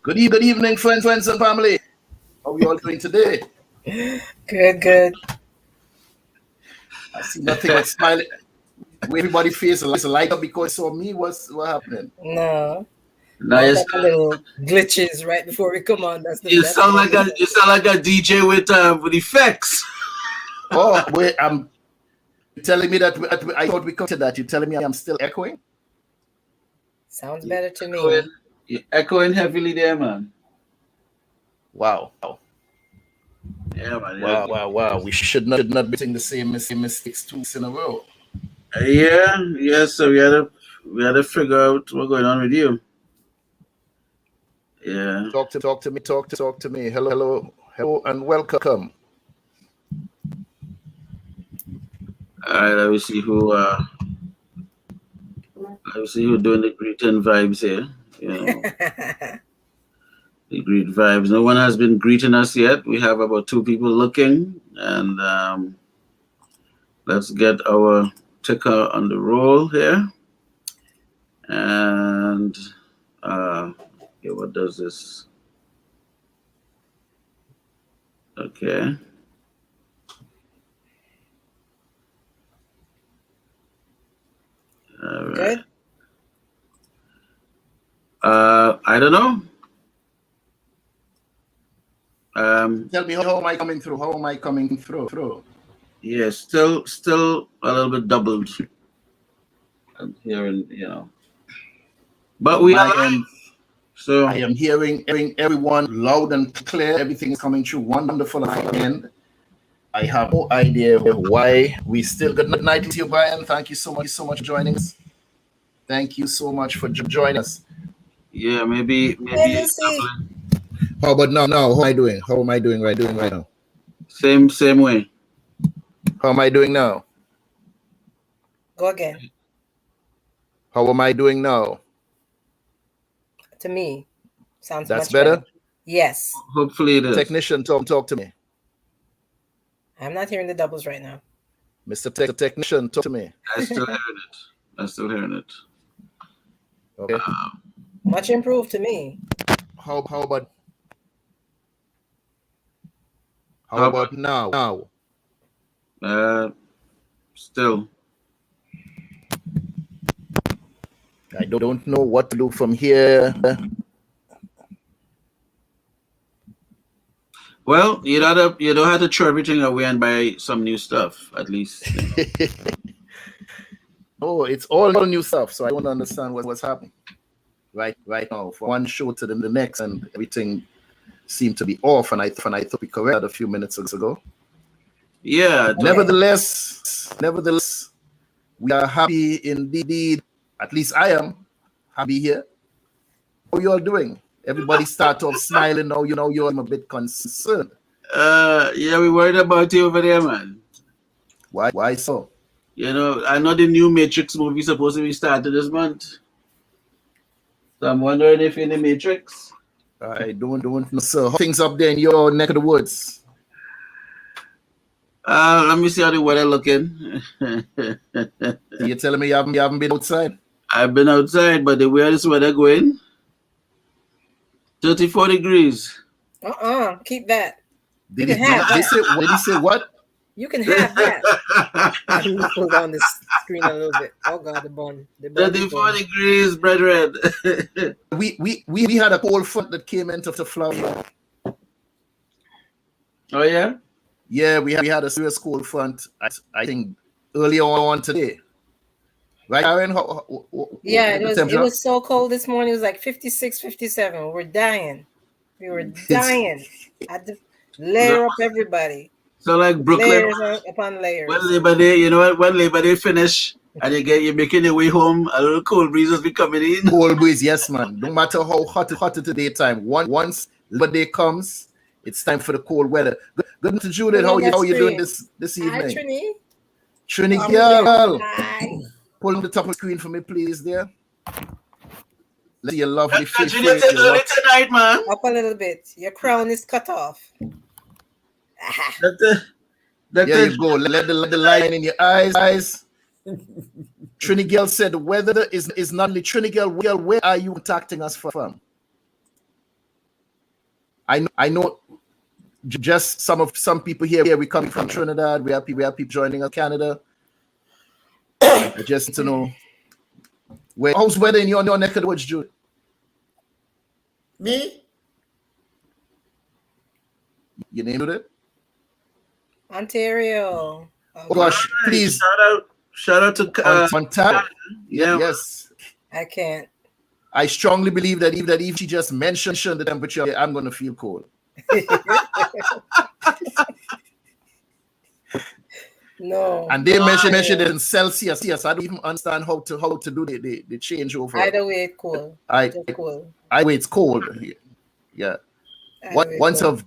Good evening, friends and family. How are we all doing today? Good. I see nothing but smiling. Everybody face a light up because saw me. What happening? No. Nice. Like a little glitches right before we come on. You sound like a DJ with effects. Oh, wait, I'm telling me that I thought we come to that. You're telling me I'm still echoing? Sounds better to me. You're echoing heavily there, man. Wow. Yeah, man. Wow. We should not be making the same mistakes 2 weeks in a row. Yeah. So we had to figure out what's going on with you. Yeah. Talk to me. Hello, and welcome. All right, let me see who doing the greeting vibes here. The greet vibes. No one has been greeting us yet. We have about 2 people looking, and let's get our ticker on the roll here. And okay, what does this? Okay. All right. Good. I don't know. Tell me, how am I coming through? Yeah, still a little bit doubled. I'm hearing, but we are live. So I am hearing everyone loud and clear. Everything is coming through wonderful on my end. I have no idea why we still. Good night to you, Brian. Thank you so much for joining us. Thank you so much for joining us. Yeah, maybe. How about now? How am I doing? How am I doing right now? Same way. How am I doing now? Go again. How am I doing now? To me, sounds that's much better. Yes. Hopefully it is. Technician, talk to me. I'm not hearing the doubles right now. Mr. Technician, talk to me. I'm still hearing it. Okay. Much improved to me. How about now? Still. I don't know what to do from here. Well, you don't have to throw everything away and buy some new stuff, at least. Oh, it's all new stuff, so I don't understand what's happening right now. From one show to the next, and everything seemed to be off, and I thought we corrected a few minutes ago. Yeah. Nevertheless, we are happy indeed. At least I am happy here. How you all doing? Everybody start off smiling now. I'm a bit concerned. Yeah, we worried about you over there, man. Why so? I know the new Matrix movie supposed to be started this month. So I'm wondering if you're in the Matrix. I don't know, sir. How things up there in your neck of the woods? Let me see how the weather looking. You're telling me you haven't been outside? I've been outside, but the way this weather going, 34 degrees. Keep that. Did he say what? You can have that. Let me pull down the screen a little bit. Oh God, the bun. 34 degrees, brethren. we had a cold front that came into Florida. Oh yeah? Yeah, we had a serious cold front. I think earlier on today. Right, Karin? Yeah, it was so cold this morning. It was like 56, 57. We're dying. We were dying. I had to layer up everybody. So like Brooklyn, layers upon layers. When Labor Day, when Labor Day finish and you're making your way home, a little cold breeze will be coming in. Cold breeze, yes, man. No matter how hot it is daytime, once Labor Day comes, it's time for the cold weather. Good to Judith. How you doing this evening? Hi, Trini girl. Hi. Pull the top of the screen for me, please, there. Let's see your lovely face. Judith, early tonight, man. Up a little bit. Your crown is cut off. There you go. Let the light in your eyes. Trini girl said the weather is not only Trini girl. Where are you contacting us from? I know just some people here. We coming from Trinidad. We have people joining us Canada. Just to know how's weather in your neck of the woods, Judith? Me? You named it? Ontario. Oh gosh, please. Shout out to Ontario. Yeah. Yes. I can't. I strongly believe that if she just mentioned the temperature, I'm going to feel cold. No. And they mentioned it in Celsius. Yes, I don't even understand how to do the changeover. Either way, it's cool. Cool. Either way, it's cold here. Yeah. Once of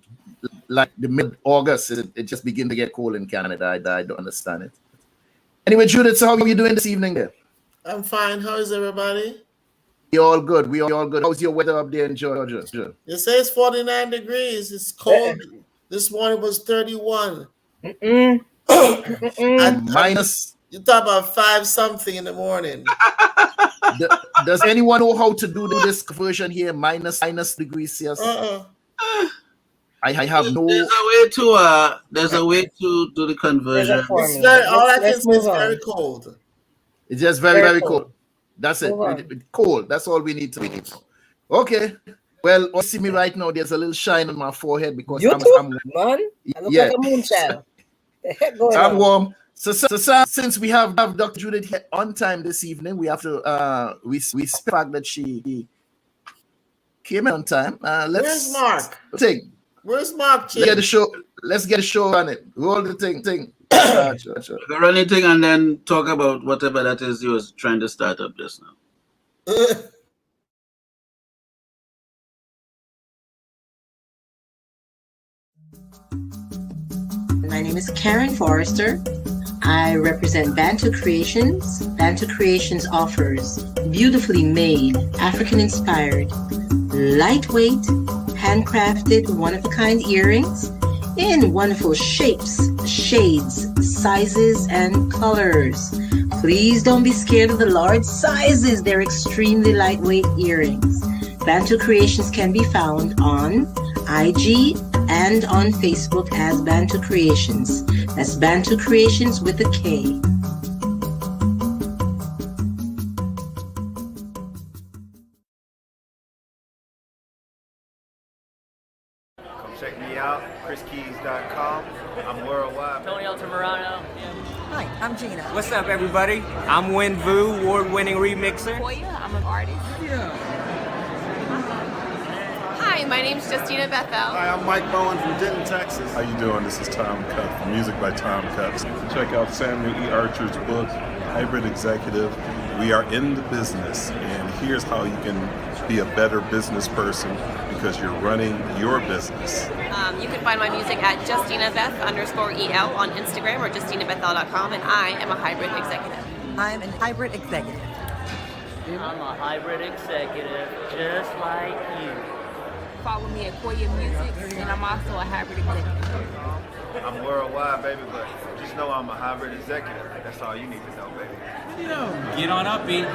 like the mid-August, it just begin to get cold in Canada. I don't understand it. Anyway, Judith, so how are you doing this evening there? I'm fine. How is everybody? We all good. We all good. How's your weather up there in Georgia? It says 49 degrees. It's cold. This morning was 31. Minus. You talk about 5 something in the morning. Does anyone know how to do this conversion here? Minus degrees Celsius. I have no. There's a way to do the conversion. It's very, all I can say is very cold. It's just very cold. That's it. Cold. That's all we need to be. Okay. Well, you see me right now. There's a little shine on my forehead because I'm man. I look like a moonchild. The heck going I'm on? warm. So since we have Dr. Judith here on time this evening, we have to we fact that she came in on time. Where's Mark? Where's Mark? Let's get a show on it. Roll the thing. Sure. Run anything and then talk about whatever that is you was trying to start up just now. My name is Karin Forrester. I represent BantuKreations. BantuKreations offers beautifully made, African-inspired, lightweight, handcrafted, one-of-a-kind earrings in wonderful shapes, shades, sizes, and colors. Please don't be scared of the large sizes. They're extremely lightweight earrings. BantuKreations can be found on IG and on Facebook as BantuKreations. That's BantuKreations with a K. Check me out, chriskeys.com. I'm worldwide. Tony Altamirano. Hi, I'm Gina. What's up, everybody? I'm Win Vu, award-winning remixer. I'm an artist. Hi, my name's Justina Bethel. Hi, I'm Mike Bowen from Denton, Texas. How you doing? This is Tom Cup from Music by Tom Cup. Check out Samuel E. Archer's book, Hybrid Executive. We are in the business, and here's how you can be a better business person because you're running your business. You can find my music at JustinaBeth_EL on Instagram or JustinaBethel.com, and I am a hybrid executive. I'm a hybrid executive. I'm a hybrid executive, just like you. Follow me at Koya Music, and I'm also a hybrid executive. I'm worldwide, baby, but just know I'm a hybrid executive. That's all you need to know, baby. Get on up, E.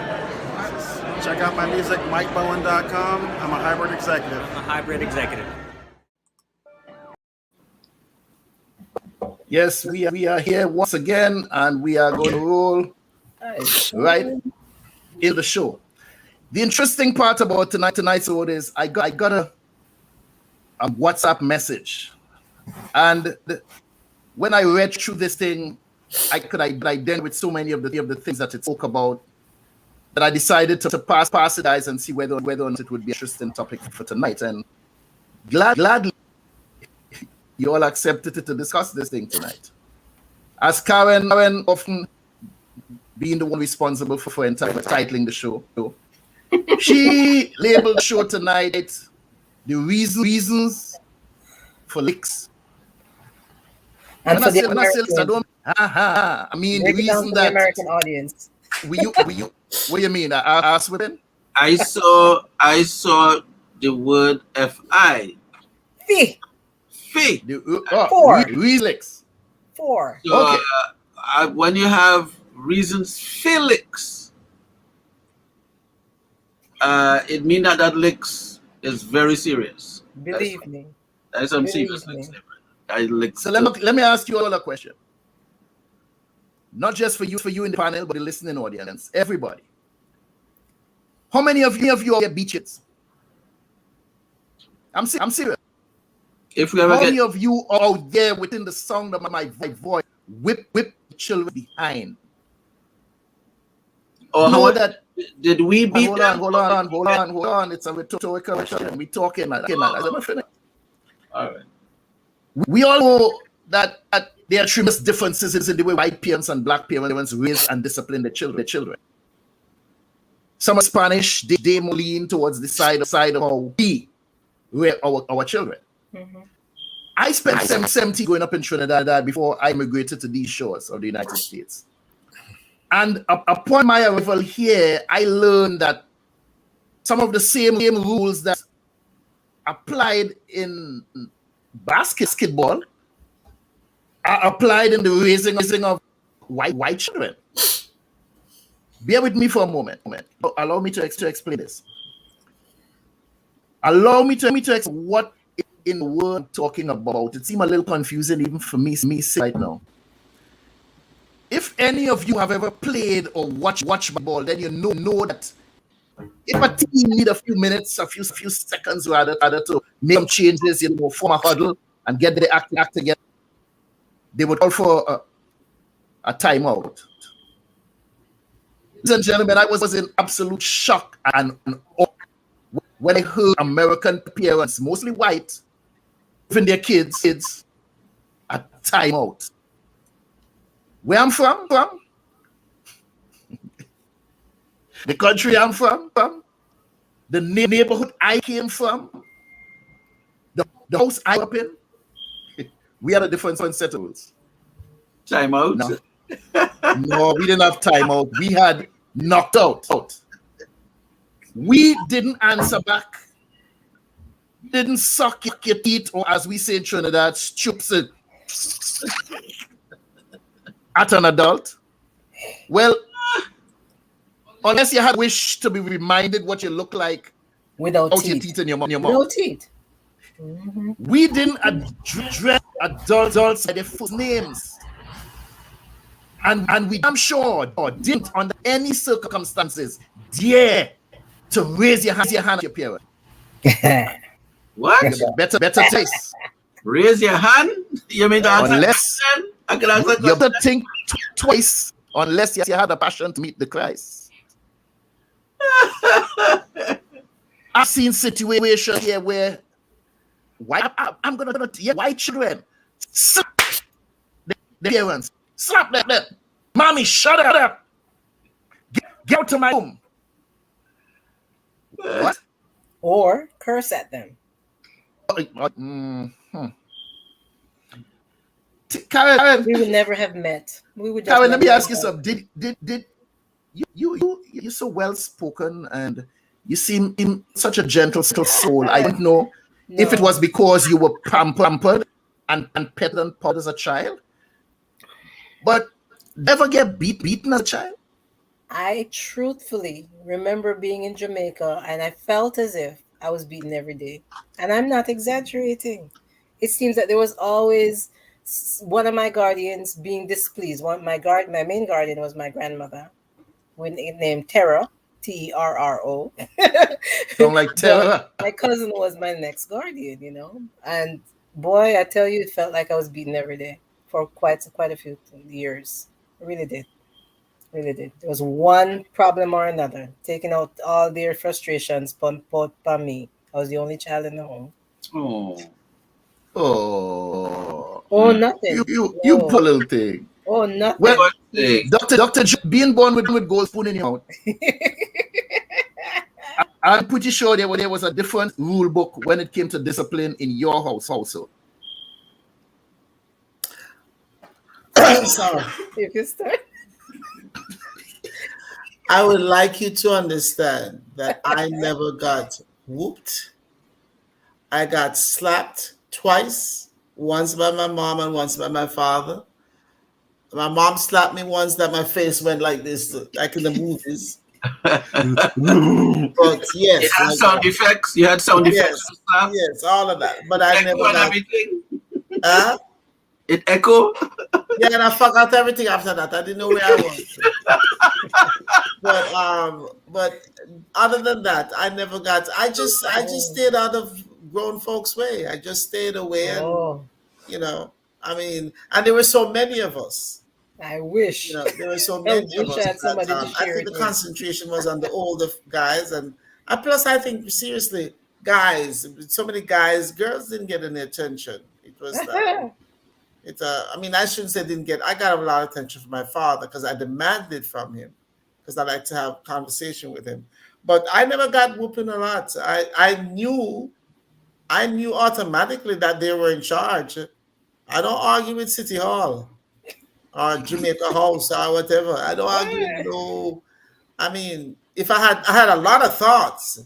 Check out my music, MikeBowen.com. I'm a hybrid executive. I'm a hybrid executive. Yes, we are here once again, and we are going to roll right in the show. The interesting part about tonight's episode is I got a WhatsApp message, and when I read through this thing, I could identify with so many of the things that it spoke about that I decided to pass it guys and see whether or not it would be an interesting topic for tonight. And gladly you all accepted to discuss this thing tonight. As Karin often being the one responsible for titling the show, she labeled the show tonight the reasons for licks. And when for I mean the reason that the American audience. What do you mean? I asked women. I saw the word FI. Fee. Four. Licks. 4. So, Okay. When you have reasons Felix, it means that licks is very serious. Believe me. That's some serious. So let me ask you all a question. Not just for you in the panel, but the listening audience, everybody. How many of you get beat kids? I'm serious. If we ever How many of you out there within the sound of my voice whip children behind? Oh, how that did we beat them? Hold on. It's a rhetorical question. We're talking like that. All right. We all know that there are tremendous differences in the way white parents and black parents raise and discipline their children. Some are Spanish, they more lean towards the side of how we rear our children. Mm-hmm. I spent 70 growing up in Trinidad before I immigrated to these shores of the United States. And upon my arrival here, I learned that some of the same rules that applied in basketball are applied in the raising of white children. Bear with me for a moment. Allow me to explain this. Allow me to explain what in the world I'm talking about. It seems a little confusing even for me right now. If any of you have ever played or watched ball, then you know that if a team need a few minutes, a few seconds rather to make some changes, form a huddle and get the act together, they would call for a timeout. Ladies and gentlemen, I was in absolute shock and awe when I heard American parents, mostly white, giving their kids a timeout. Where I'm from, the country I'm from, the neighborhood I came from, the house I grew up in, we had a different set of rules. Timeout? No, we didn't have timeout. We had knocked out. We didn't answer back. Didn't suck your teeth, or as we say in Trinidad, stoops it at an adult. Well, unless you had wish to be reminded what you look like without your teeth in your mouth. Without teeth. Mm-hmm. We didn't address adults by their full names. And we, I'm sure, or didn't under any circumstances dare to raise your hand to your parent. What? Better taste. Raise your hand? You mean that? Unless you have to think twice, unless you had a passion to meet the Christ. I've seen situations here where white children slap the parents. Slap them. Mommy, shut up. Get out to my room. What? Or curse at them. Karin, we would never have met. We would. Karin, let me ask you something. Did you're so well spoken and you seem in such a gentle soul. I don't know if it was because you were pampered and petted and pawed as a child. But never get beaten as a child? I truthfully remember being in Jamaica and I felt as if I was beaten every day. And I'm not exaggerating. It seems that there was always one of my guardians being displeased. My main guardian was my grandmother, named Terror, Terro. Sound like Terror. My cousin was my next guardian, And boy, I tell you, it felt like I was beaten every day for quite a few years. I really did. There was one problem or another, taking out all their frustrations on me. I was the only child in the home. Oh, nothing. You poor little thing. Oh, nothing. Well, Dr. Being born with gold spoon in your mouth. I'm pretty sure there was a different rule book when it came to discipline in your house also. I'm sorry. You can start. I would like you to understand that I never got whooped. I got slapped twice, once by my mom and once by my father. My mom slapped me once that my face went like this, like in the movies. But yes, You had like sound that. effects. You had sound effects. Yes, all of that. But I never Echo and got. everything. Huh? It echo. Yeah, and I forgot everything after that. I didn't know where I was. But other than that, I never got. I just stayed out of grown folks' way. I just stayed away, and I mean, and there were so many of us. I wish. There were so I many of wish us I had somebody to I share think it the with. concentration was on the older guys, and plus, I think seriously, guys, so many guys, girls didn't get any attention. It was. I mean, I shouldn't say didn't get. I got a lot of attention from my father because I demanded from him because I like to have conversation with him. But I never got whooping a lot. I knew automatically that they were in charge. I don't argue with City Hall or Jamaica House or whatever. I don't argue with no. I mean, if I had a lot of thoughts,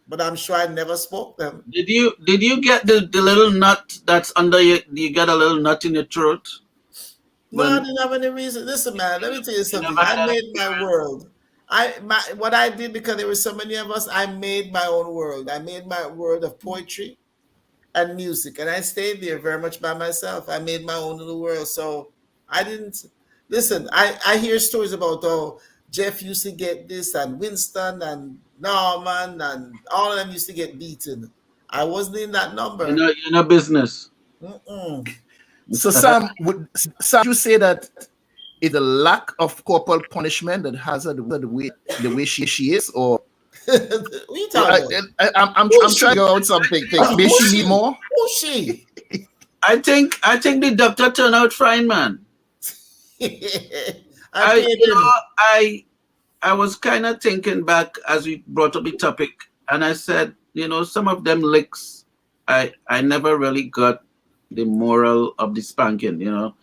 but I'm sure I never spoke them. Did you get the little nut that's under you? You got a little nut in your throat? No, I didn't have any reason. Listen, man, let me tell you something. I made my world. What I did, because there were so many of us, I made my own world. I made my world of poetry and music, and I stayed there very much by myself. I made my own little world. So I didn't listen. I hear stories about Jeff used to get this, and Winston and Norman and all of them used to get beaten. I wasn't in that number. You're not business. So Sam, would you say that it's the lack of corporal punishment that has her the way she is, or what are you talking about? I'm trying to figure out something. Maybe she need more. Who's she? I think the doctor turned out fine, man. I was kind of thinking back as we brought up the topic, and I said, some of them licks, I never really got the moral of the spanking. There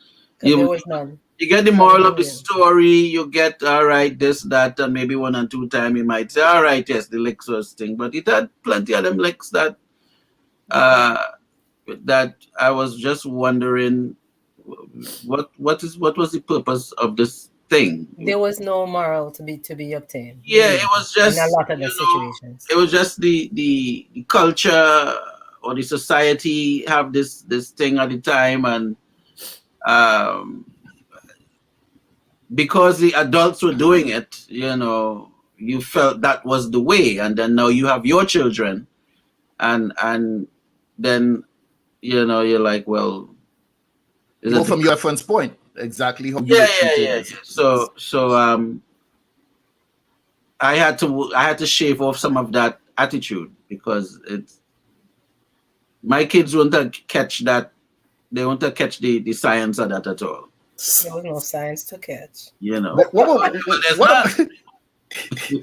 was none. You get the moral of the story. You get all right, this, that, and maybe 1 or 2 times you might say, all right, yes, the licks was thing, but it had plenty of them licks that that I was just wondering what was the purpose of this thing. There was no moral to be obtained. Yeah, it was just in a lot of the situations. It was just the culture or the society have this thing at the time, and because the adults were doing it, you felt that was the way, and then now you have your children, and then you're like, well, from your reference point, exactly how yeah. So I had to shave off some of that attitude, because my kids won't catch that. They won't catch the science of that at all. There was no science to catch. What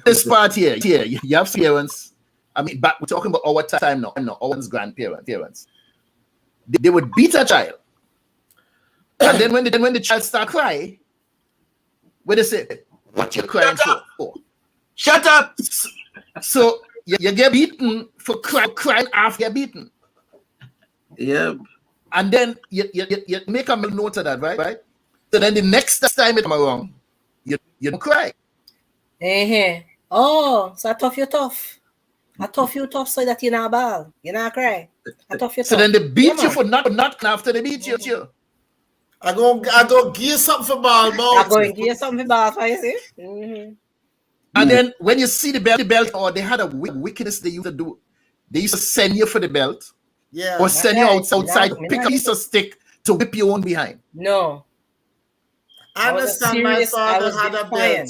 this part here, you have parents. I mean, but we're talking about our time now. No, our grandparents. They would beat a child, and then when the child start crying, what they say? What you crying for? Shut up! So you get beaten for crying after you're beaten. Yeah. And then you make a note of that, right? So then the next time it come around, you don't cry. Oh, so I tough you tough. I tough you tough so that you not ball. You not cry. I tough you tough. So then they beat you for not after they beat you. I go give you something for ball, boy. I go and give you something for ball, for you see. And then when you see the belt, or they had a wickedness they used to do. They used to send you for the belt. Yeah. Or send you outside, pick a piece of stick to whip your own behind. No. I understand my father had a belt.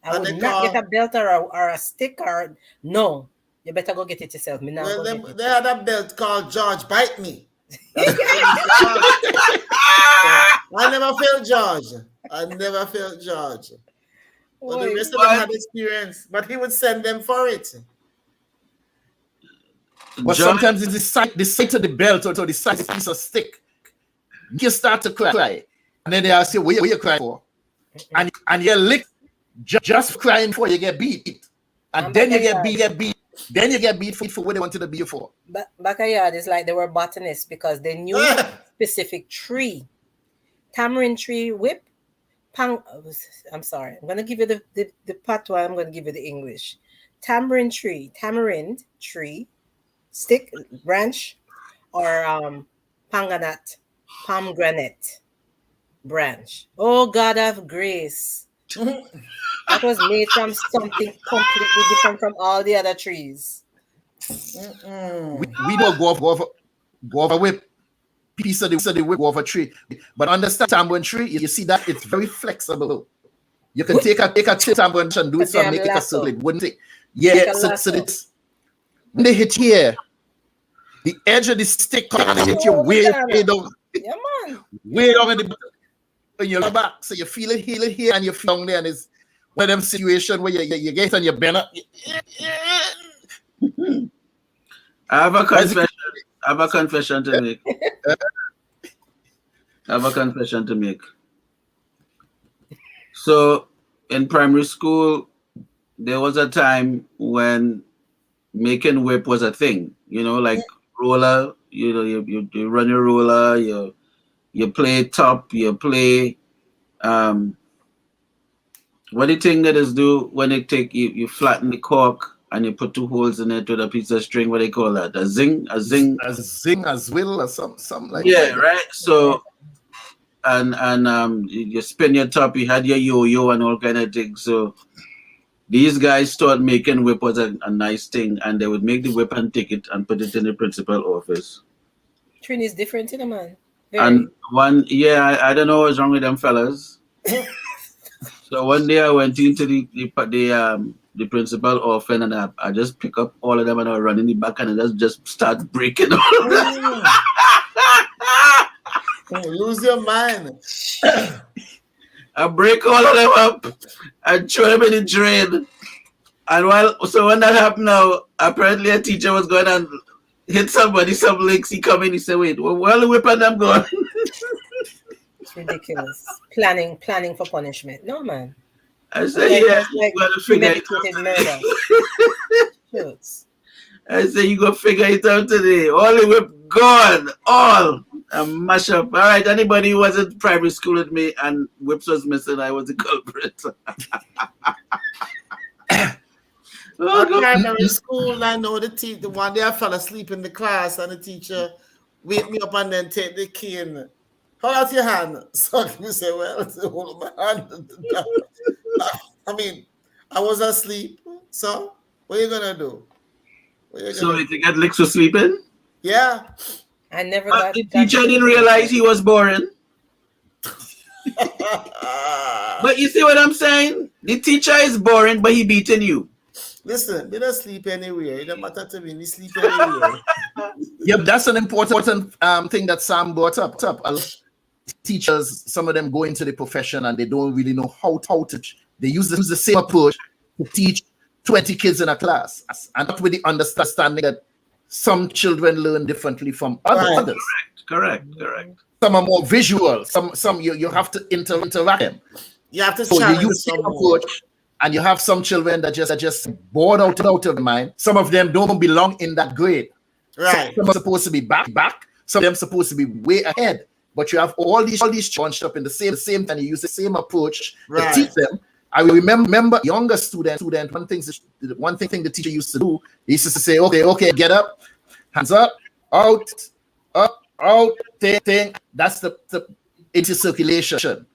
I would not get a belt or a stick or no. You better go get it yourself. They had a belt called George Bite Me. I never felt George. But the rest of them had experience. But he would send them for it. But sometimes it's the sight of the belt or the sight of the piece of stick. You start to cry. And then they ask you, what you crying for? And you're licked just crying for you get beat. And then you get beat. Then you get beat for what they wanted to beat you for. Backyard is like they were botanists because they knew specific tree. Tamarind tree whip, I'm sorry. I'm gonna give you the patois. I'm gonna give you the English. Tamarind tree, stick, branch, or pomegranate branch. Oh God of grace. That was made from something completely different from all the other trees. We don't go over with piece of the whip over tree. But understand tamarind tree, you see that it's very flexible. You can take a tamarind and do it and make it a circle. It wouldn't take. Yeah, so it's when they hit here, the edge of the stick and hit you way down. Yeah, man. Way down in your back. So you feel it here and you feel down there, and it's one of them situations where you get on your banner. I have a confession to make. So in primary school, there was a time when making whip was a thing. You know, like roller. You know, you run your roller. You play top. You play. What the thing that is do when they take you flatten the cork and you put 2 holes in it with a piece of string? What they call that? A zing, as will, or something like that. Yeah, right. So and you spin your top. You had your yo-yo and all kind of things. So these guys started making whip was a nice thing, and they would make the whip and take it and put it in the principal office. Trini is different, you know, man. And I don't know what's wrong with them fellas. So one day I went into the principal office and I just pick up all of them and I run in the back and I just start breaking all of them. Lose your mind. I break all of them up and throw them in the drain. And when that happened now, apparently a teacher was going and hit somebody, some links. He come in, he said, wait, where the whip and them going? It's ridiculous. Planning for punishment. No, man. I say, yeah, like you gotta figure it out. I say, you gotta figure it out today. All the whip gone, all. And mash up. All right, anybody who was in primary school with me and whips was missing, I was the culprit. Primary school, I know the one day I fell asleep in the class and the teacher wake me up and then take the cane. Hold out your hand. So you say, well, hold my hand. I mean, I was asleep. So what are you gonna do? So you get licks for sleeping? Yeah. I never got the teacher didn't realize he was boring. But you see what I'm saying? The teacher is boring, but he beating you. Listen, they don't sleep anywhere. It don't matter to me. They sleep anywhere. Yeah, that's an important thing that Sam brought up. Teachers, some of them go into the profession and they don't really know how to. They use the same approach to teach 20 kids in a class, and not with the understanding that some children learn differently from others. Correct. Some are more visual. Some you have to interact them. You have to challenge you use some approach, and you have some children that just bored out of their mind. Some of them don't belong in that grade. Right. Some are supposed to be back. Some of them supposed to be way ahead. But you have all these bunched up in the same time. You use the same approach to teach them. I remember younger student. One thing the teacher used to do, he used to say, okay, get up, hands up, out, thing. That's the intercirculation.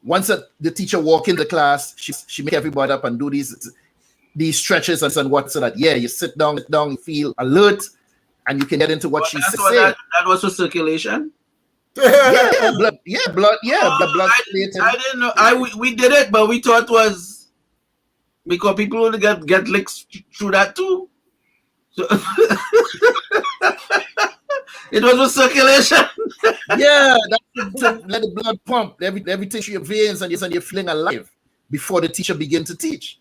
Once the teacher walk in the class, she make everybody up and do these stretches and what, so that you sit down, you feel alert, and you can get into what she's saying. That was for circulation. blood. Blood. I didn't know. We did it, but we thought was because people only get licks through that too. So it was for circulation. Yeah, that's to let the blood pump everything through your veins and you're feeling alive before the teacher begins to teach.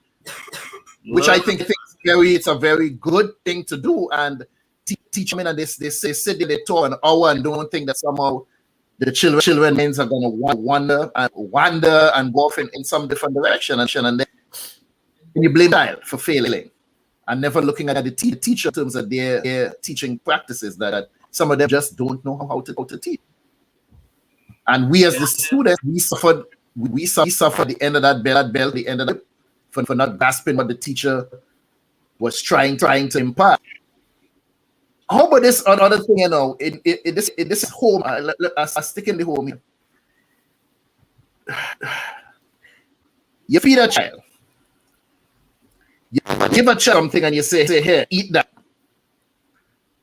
Which I think it's a very good thing to do, and teach them, and they sit in the talk an hour and don't think that somehow the children minds are going to wander and go off in some different direction, and then you blame the child for failing and never looking at the teacher in terms of their teaching practices, that some of them just don't know how to teach. And we as the students, we suffered we suffer at the end of that bell, the end of the for not grasping what the teacher was trying to impart. How about this another thing, you know, in this home, I stick in the home here. You feed a child. You give a child something and you say, here, eat that.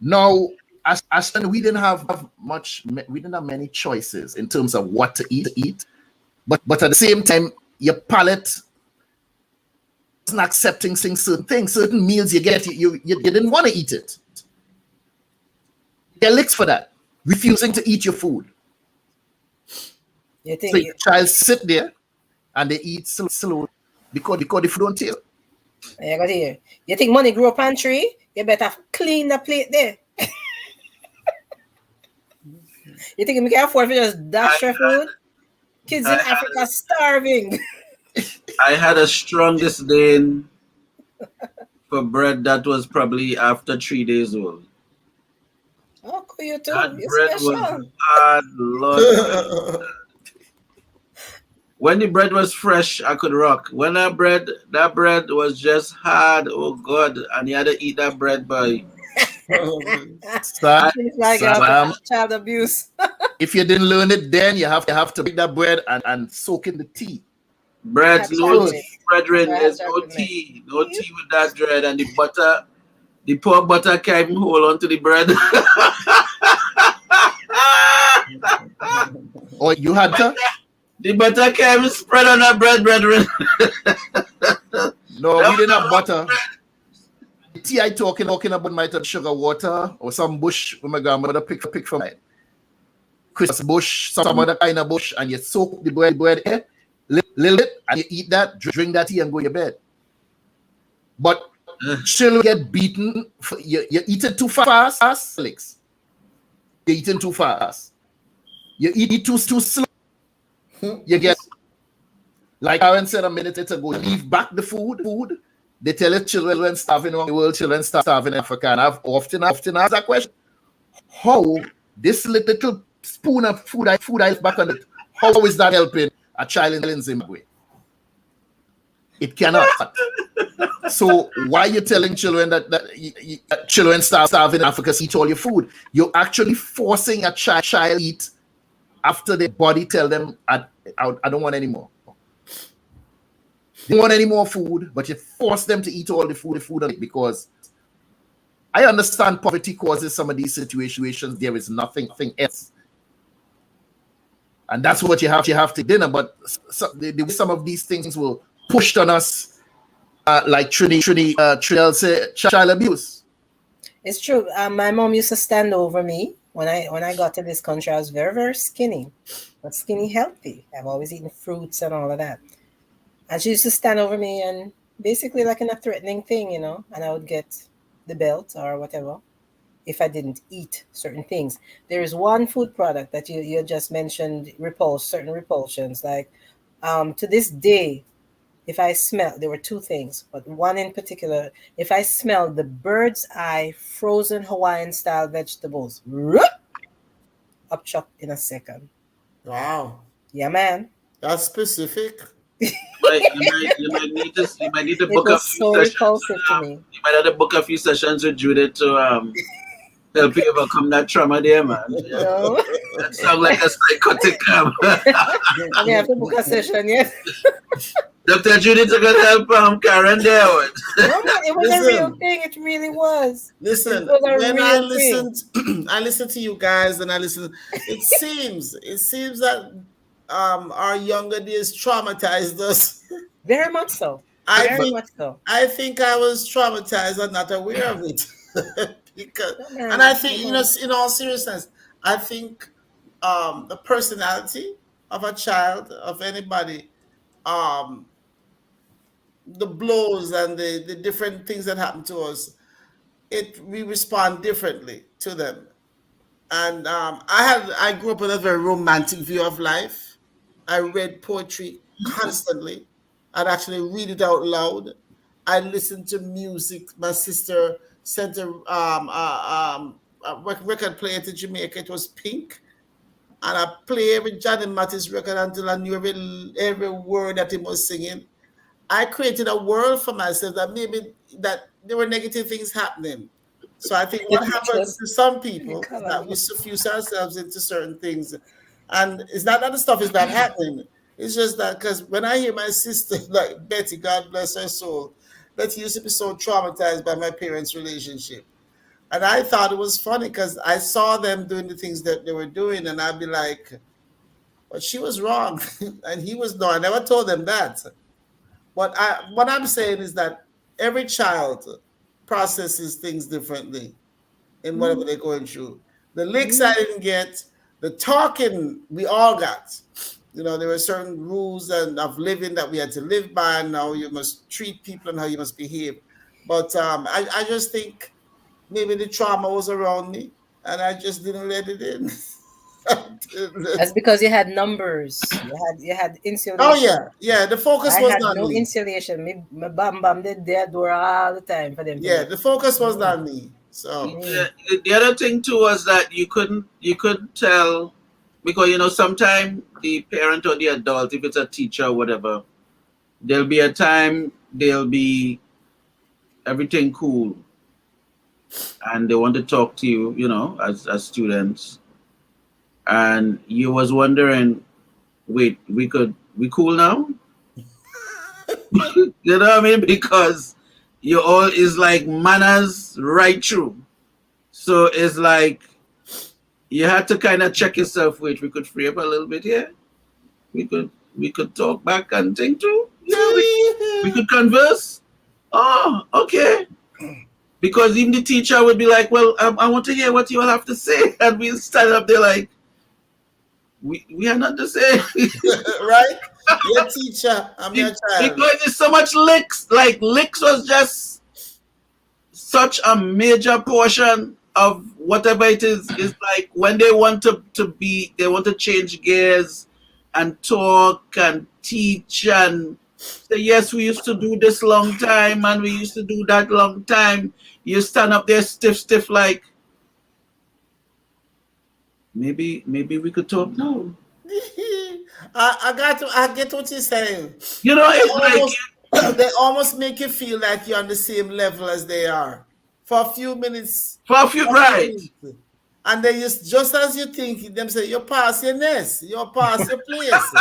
Now, as we didn't have many choices in terms of what to eat. But at the same time, your palate isn't accepting certain things, certain meals you get, you didn't want to eat it. There are licks for that, refusing to eat your food. You think so your child sit there and they eat slow because the food don't taste. I got here. You think money grow pantry? You better clean the plate there. You think we can afford to just dash your food? Kids in Africa starving. I had a strong disdain for bread that was probably after 3 days old. Oh, you too. That You're bread special. was hard, Lord. When the bread was fresh, I could rock. When that bread was just hard, oh God, and you had to eat that bread by. It's like child abuse. If you didn't learn it then, you have to make that bread and soak in the tea. Bread, no tea, brethren. There's no tea. No tea with that bread. And the butter, the poor butter can't even hold on to the bread. Oh, you had to? The butter can't even spread on that bread, brethren. No, we didn't have butter. The tea I talking about might have sugar water or some bush when my grandmother pick from it. Christmas bush, some other kind of bush, and you soak the bread little bit, and you eat that, drink that tea, and go to your bed. But children get beaten. You eat it too fast, Alex. You're eating too fast. You eat too slow. You get, like Karin said a minute ago, leave back the food. They tell you children starving around the world, children starving in Africa. And I've often asked that question. How this little spoon of food I back on it, how is that helping a child in Zimbabwe? It cannot. So why are you telling children that children starving in Africa eat all your food? You're actually forcing a child eat after their body tell them, I don't want any more. They don't want any more food, but you force them to eat all the food because I understand poverty causes some of these situations. There is nothing else. And that's what you have to dinner. But some of these things will push on us, like Trinell said, child abuse. It's true. My mom used to stand over me when I got to this country. I was very, very skinny, but skinny healthy. I've always eaten fruits and all of that. And she used to stand over me and basically like in a threatening thing, and I would get the belt or whatever if I didn't eat certain things. There is one food product that you just mentioned, certain repulsions. Like to this day, if I smell, there were two things, but one in particular, if I smell the bird's eye frozen Hawaiian style vegetables, up chop in a second. Wow. Yeah, man. That's specific. You might need to book a few sessions. You might have to book a few sessions with Judith to help you overcome that trauma there, man. No. That sounds like a psychotic camp. I have to book a session, yes. Dr. Judith is going to help Karin there. No, it was a real thing. It really was. Listen, when I listened to you guys and it seems that our younger days traumatized us. Very much so. I think I was traumatized and not aware of it. And I think, in all seriousness, I think the personality of a child, of anybody, the blows and the different things that happen to us, we respond differently to them. And I grew up with a very romantic view of life. I read poetry constantly. I'd actually read it out loud. I listened to music. My sister sent a record player to Jamaica. It was Pink. and I play every Johnny Mathis record until I knew every word that he was singing. I created a world for myself that maybe that there were negative things happening. So I think what happens to some people is that we suffuse ourselves into certain things. And it's not that the stuff is not happening. It's just that because when I hear my sister, like Betty, God bless her soul, Betty used to be so traumatized by my parents' relationship. And I thought it was funny because I saw them doing the things that they were doing, and I'd be like, but she was wrong. And he was no, I never told them that. What I'm saying is that every child processes things differently in whatever they're going through. The licks I didn't get, the talking we all got. You know, there were certain rules of living that we had to live by, and how you must treat people and how you must behave. But I just think maybe the trauma was around me, and I just didn't let it in. That's because you had numbers. You had insulation. Oh yeah. The focus was not on no me. Insulation. Me bam did their door all the time for them. Yeah, the focus was on me. So the other thing too was that you couldn't tell, because sometimes the parent or the adult, if it's a teacher or whatever, there'll be a time they'll be everything cool, and they want to talk to you, as students, and you was wondering, wait, we cool now? You know what I mean? Because you all is like manners right through. So it's like you had to kind of check yourself. Wait, we could free up a little bit here. We could talk back and think too. Yeah, we could converse. Oh, okay. Because even the teacher would be like, well, I want to hear what you all have to say. And we stand up there like, we are not the same. Right? Your teacher, I'm your child. Because there's so much licks. Like, licks was just such a major portion of whatever it is. It's like when they want they want to change gears and talk and teach and say, yes, we used to do this long time and we used to do that long time. You stand up there stiff like, maybe we could talk now. I get what you're saying. It's they almost make you feel like you're on the same level as they are for a few minutes. Right. And then just as you think, them say, you pass your nest, you pass your place.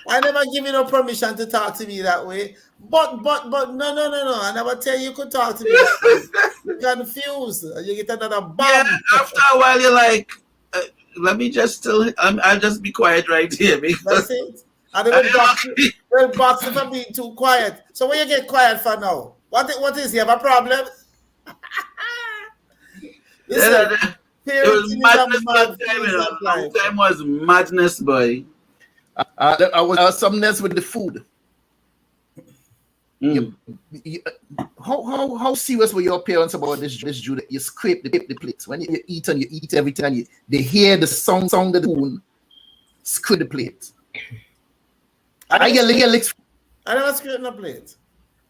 I never give you no permission to talk to me that way. But no. I never tell you could talk to me that way. You're confused. You get another bomb. Yeah, after a while, you're like, let me just I'll just be quiet right here. Because that's it. And they'll box you for being too quiet. So when you get quiet for now, what is, you have a problem? Listen, it was madness. Time was madness, boy. I was some mess with the food. How serious were your parents about this, Judith? You scrape the plates when you eat, and you eat every time they hear the sound of the spoon, scrape the plate. I never scraped the plate.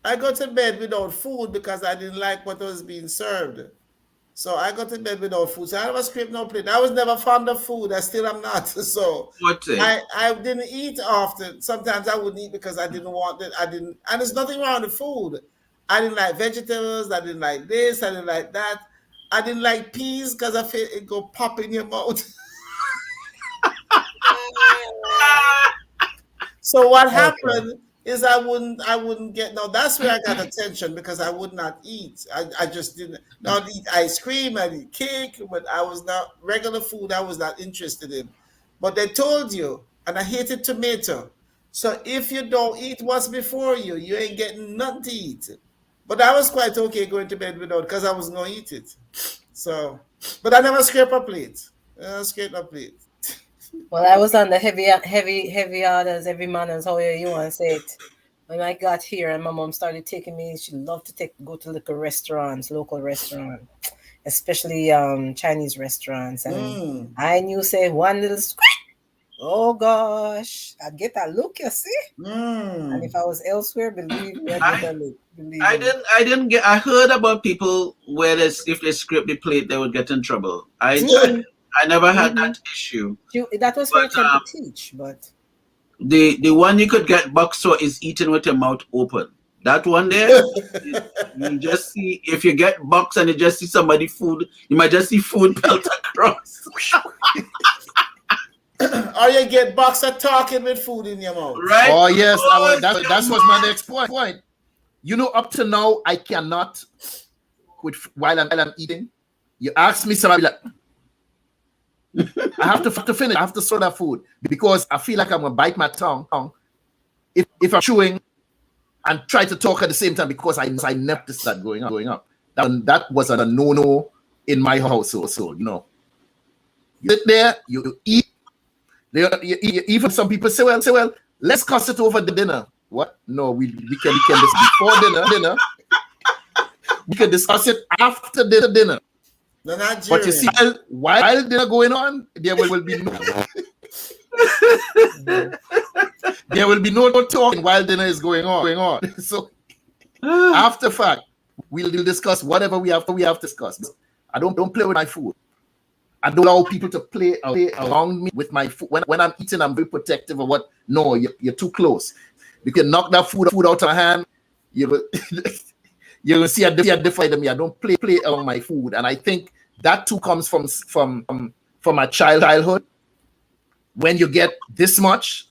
I go to bed without food because I didn't like what was being served. So I got to bed without food. So I never scraped no plate. I was never fond of food. I still am not. So I didn't eat often. Sometimes I wouldn't eat because I didn't want it. And there's nothing wrong with food. I didn't like vegetables. I didn't like this. I didn't like that. I didn't like peas because I feel it go pop in your mouth. So what happened is I wouldn't get, no, that's where I got attention, because I would not eat. I just didn't not eat ice cream, I'd eat cake, but I was not, regular food I was not interested in. But they told you, and I hated tomato. So if you don't eat what's before you, you ain't getting nothing to eat. But I was quite okay going to bed without, because I was going to eat it. So, but I never scrape a plate. Well, I was on the heavy orders, every manners, however you want to say it. When I got here and my mom started taking me, she loved to go to local restaurants, especially Chinese restaurants. And I knew, say, one little squeak, oh gosh, I'd get that look, you see? And if I was elsewhere, believe me, I'd get that look. I heard about people where if they scrape the plate, they would get in trouble. I I never had that issue. That was her attempt to teach, but the one you could get box for is eating with your mouth open. That one there, you just see, if you get box and you just see somebody food, you might just see food pelt across. Or you get box of talking with food in your mouth. Right? Oh yes, that was my next point. You know, up to now, I cannot while I'm eating. You ask me something like, I have to finish. I have to swallow that food because I feel like I'm gonna bite my tongue if I'm chewing and try to talk at the same time because I never start going up. That was a no in my household. So you know, you sit there, you eat. Even some people say, well, let's discuss it over the dinner. What? No, we can discuss before dinner. We can discuss it after the dinner. But you see, while dinner going on, there will be no there will be no talking while dinner is going on. So after fact, we'll discuss whatever we have to discuss. I don't play with my food. I don't allow people to play around me with my food. When I'm eating, I'm very protective of what. No, you're too close. You can knock that food out of my hand. You will see a different of me. I don't play around my food, and I think that too comes from my childhood. When you get this much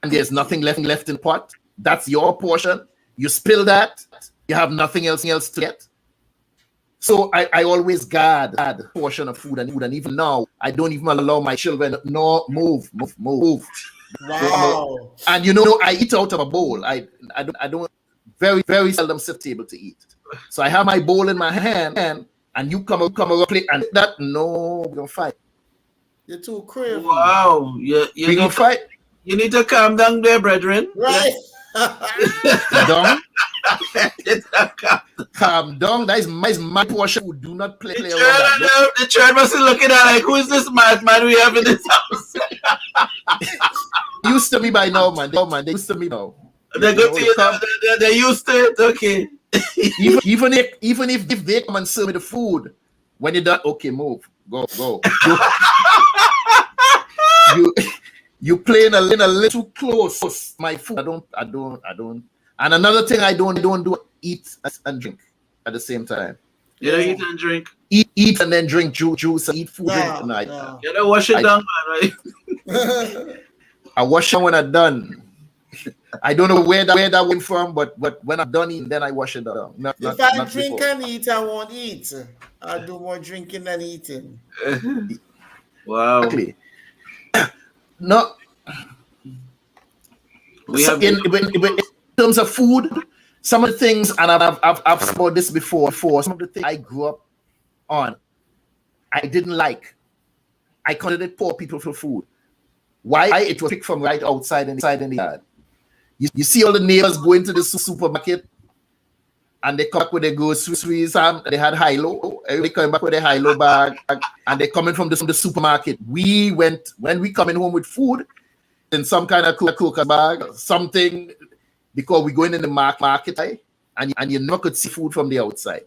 and there's nothing left in the pot, that's your portion. You spill that, you have nothing else to get. So I always guard a portion of food, and even now I don't even allow my children move. Wow. And you know, I eat out of a bowl. I don't very, very seldom sit table to eat. So I have my bowl in my hand, and you come around play, and that no, we're gonna fight. You're too crazy. Wow. You gonna fight. You need to calm down there, brethren. Right. Down. Calm down. That is my portion. Who do not play around that. The child must be looking at like, who is this madman we have in this house? Used to me by now, man. They used to me now. They're good to you. They're used to it. Okay. even if they come and serve me the food, when you're done, okay, move, go. You playing a little close. My food. I don't. And another thing I don't do, eat and drink at the same time. You don't eat and drink. Eat and then drink juice and eat food. No. You don't wash it down, man, right? I wash it when I'm done. I don't know where that went from, but when I'm done eating, then I wash it down. If I drink and eat, I won't eat. I'll do more drinking than eating. Wow. Exactly. No. In terms of food, some of the things, and I've spoken this before. Some of the things I grew up on, I didn't like. I considered poor people for food. Why? It was picked from right outside in the yard. You see all the neighbors going to the supermarket, and they come back with their groceries. They had high-low. They come back with their high-low bag, and they're coming from the supermarket. When we coming home with food, in some kind of cooker bag, something, because we going in the market, and you never could see food from the outside.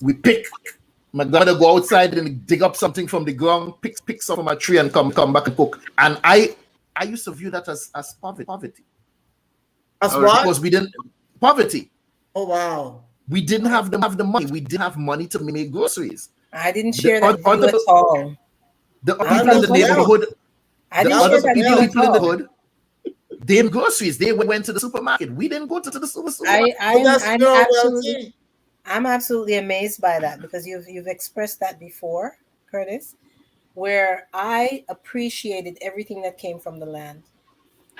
We pick. My grandmother go outside and dig up something from the ground, pick some from a tree, and come back and cook. And I used to view that as poverty. As what? Because we didn't poverty. Oh wow. We didn't have the money. We didn't have money to make groceries. I didn't share that view at all. The people in the neighborhood. I didn't share that view at all. In the hood, they had groceries. They went to the supermarket. We didn't go to the supermarket. I'm absolutely amazed by that, because you've expressed that before, Curtis, where I appreciated everything that came from the land.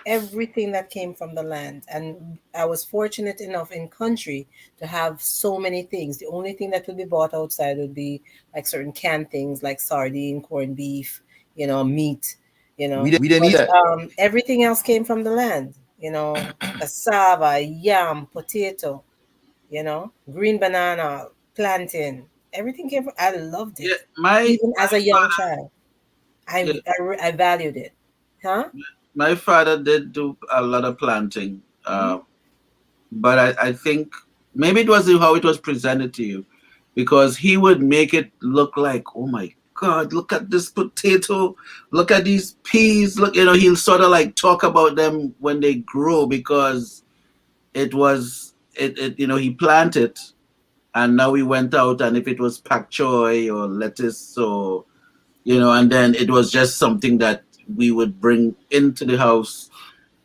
Everything that came from the land. And I was fortunate enough in country to have so many things. The only thing that would be bought outside would be like certain canned things like sardine, corned beef, meat, We didn't eat that. Everything else came from the land, cassava, yam, potato, green banana, plantain. Everything came from. I loved it. Yeah, even as a young child, I valued it. Huh? My father did do a lot of planting, but I think maybe it was how it was presented to you, because he would make it look like, oh my God, look at this potato, look at these peas, look, he'll sort of like talk about them when they grow, because he planted, and now we went out, and if it was pak choy or lettuce, or and then it was just something that we would bring into the house,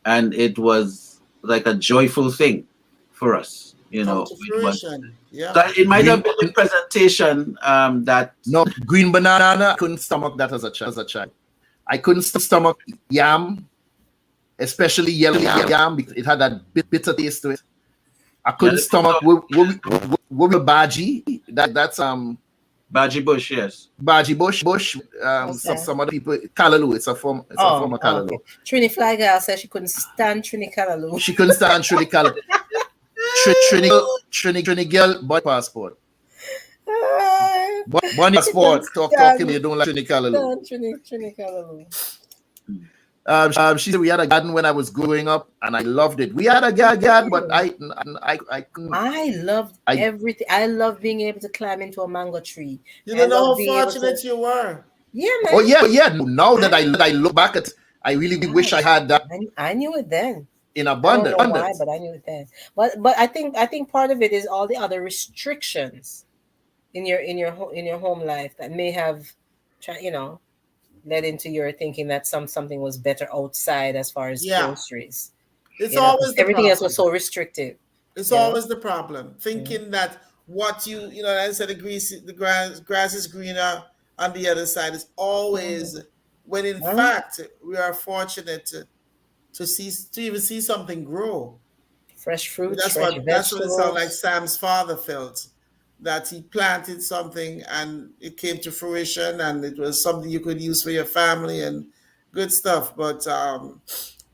and it was like a joyful thing for us. Come to fruition. Yeah. So it might have been the presentation that. No, green banana. I couldn't stomach that as a child. I couldn't stomach yam, especially yellow yam, because it had that bitter taste to it. I couldn't stomach baji. That's baji bush, yes. Baji bush. Some other people callaloo. It's a form of callaloo. Okay. Trini Fly Girl says she couldn't stand Trini callaloo. She couldn't stand Trini callaloo. Trini girl, but passport. Bunny passport. Talking. You don't like Trini callaloo. Trini callaloo. She said we had a garden when I was growing up, and I loved it. We had a garden, but I couldn't. I loved everything. I love being able to climb into a mango tree. You don't know how fortunate you were. Yeah, man. Oh yeah. Now that I look back at, I really wish I had that. I knew it then. In abundance. I don't know why, but I knew it then. But I think part of it is all the other restrictions in your home life that may have, led into your thinking that something was better outside as far as groceries. It's always everything else was so restrictive. It's always the problem. Thinking that what I said, the grass is greener on the other side is always when in fact we are fortunate to even see something grow. Fresh fruit. That's what it sounds like Sam's father felt. That he planted something and it came to fruition, and it was something you could use for your family and good stuff. But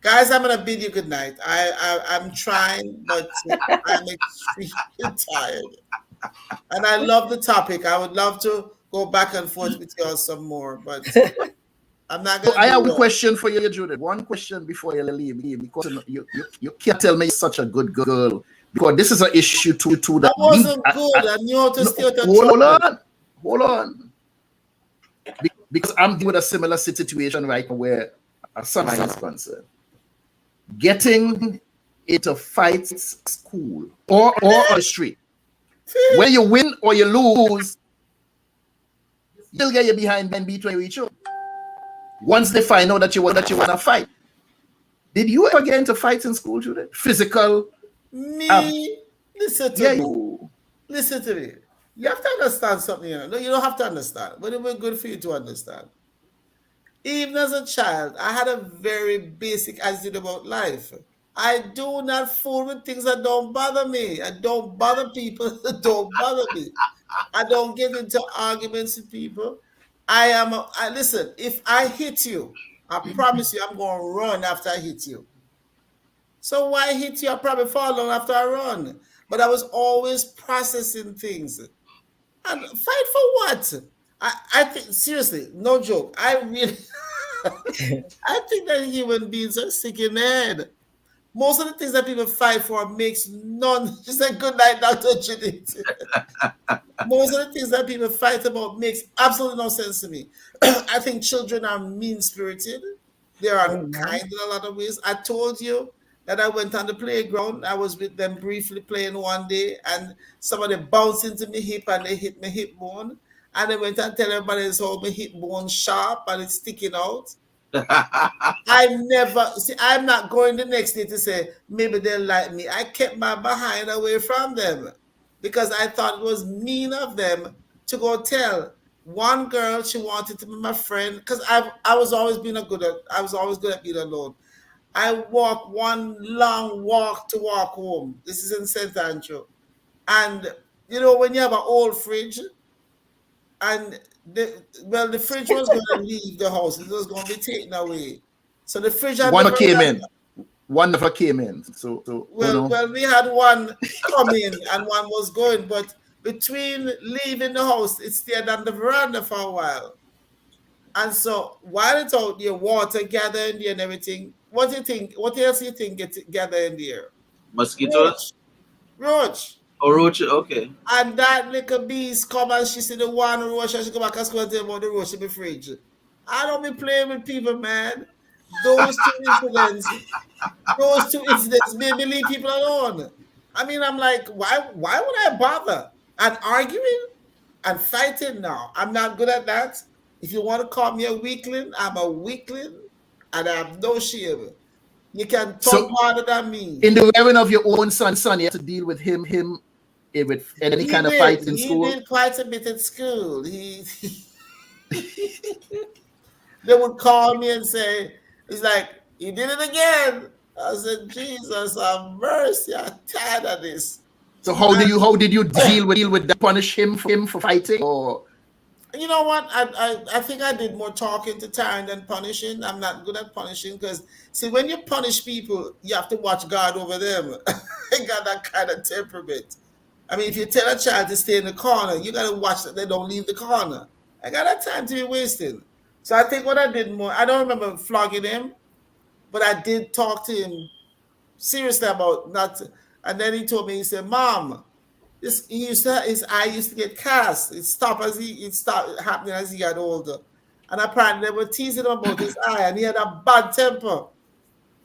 guys, I'm gonna bid you good night. I'm trying, but I'm extremely tired. And I love the topic. I would love to go back and forth with y'all some more, but I'm not gonna. I have a question for you, Judith. One question before you leave, because you can't tell me you're such a good girl. Because this is an issue too that I wasn't good. I knew how to stay out of trouble. Hold on. Because I'm dealing with a similar situation right now where a son is concerned. Getting into fights school or on the street. When you win or you lose, you'll get you behind and beat when you reach home. Once they find out that you want to fight. Did you ever get into fights in school, Judith? Physical? Listen to me. Listen to me. You have to understand something. No, you don't have to understand, but it will be good for you to understand. Even as a child, I had a very basic attitude about life. I do not fool with things that don't bother me. I don't bother people that don't bother me. I don't get into arguments with people. Listen, if I hit you, I promise you I'm going to run after I hit you. So why hit you? I probably fall down after I run. But I was always processing things. And fight for what? I think, seriously, no joke. I really, I think that human beings are sick in the head. Most of the things that people fight for makes none. Just like good night, Dr. Judith. Most of the things that people fight about makes absolutely no sense to me. I think children are mean-spirited. They are unkind in a lot of ways. I told you that I went on the playground. I was with them briefly playing one day, and somebody bounced into my hip and they hit my hip bone. And they went and tell everybody it's all my hip bone sharp and it's sticking out. I'm not going the next day to say, maybe they'll like me. I kept my behind away from them because I thought it was mean of them to go tell. One girl, she wanted to be my friend because I was always good at being alone. I walked one long walk to walk home. This is in St. Andrew. And, when you have an old fridge, and the fridge was going to leave the house. It was going to be taken away. So the fridge... One never came in. So well, we had one come in and one was going. But between leaving the house, it stayed on the veranda for a while. And so while it's out there, water gathered in there and everything, what do you think? What else do you think gets gathered in there? Mosquitoes? Roach. Orochi, okay. And that little beast come and she see the one roach and she come back and school and tell about the roach in the fridge. I don't be playing with people, man. Those two incidents made me leave people alone. I mean, I'm like, why would I bother? And arguing and fighting now. I'm not good at that. If you want to call me a weakling, I'm a weakling and I have no shame. You can talk harder than me. In the rearing of your own son, you have to deal with him with any kind of fight in school. He did quite a bit at school. They would call me and say, he's like, he did it again. I said, Jesus, have mercy. I'm tired of this. So how did you deal with that? Punish him for fighting? Or you know what? I think I did more talking to Karin than punishing. I'm not good at punishing because see, when you punish people, you have to watch God over them. I got that kind of temperament. I mean, if you tell a child to stay in the corner, you gotta watch that they don't leave the corner. I got that time to be wasting. So I think what I did more, I don't remember flogging him, but I did talk to him seriously about not. And then he told me, he said, "Mom, his eye used to get cast. It stopped happening as he got older. And apparently they were teasing him about his eye, and he had a bad temper.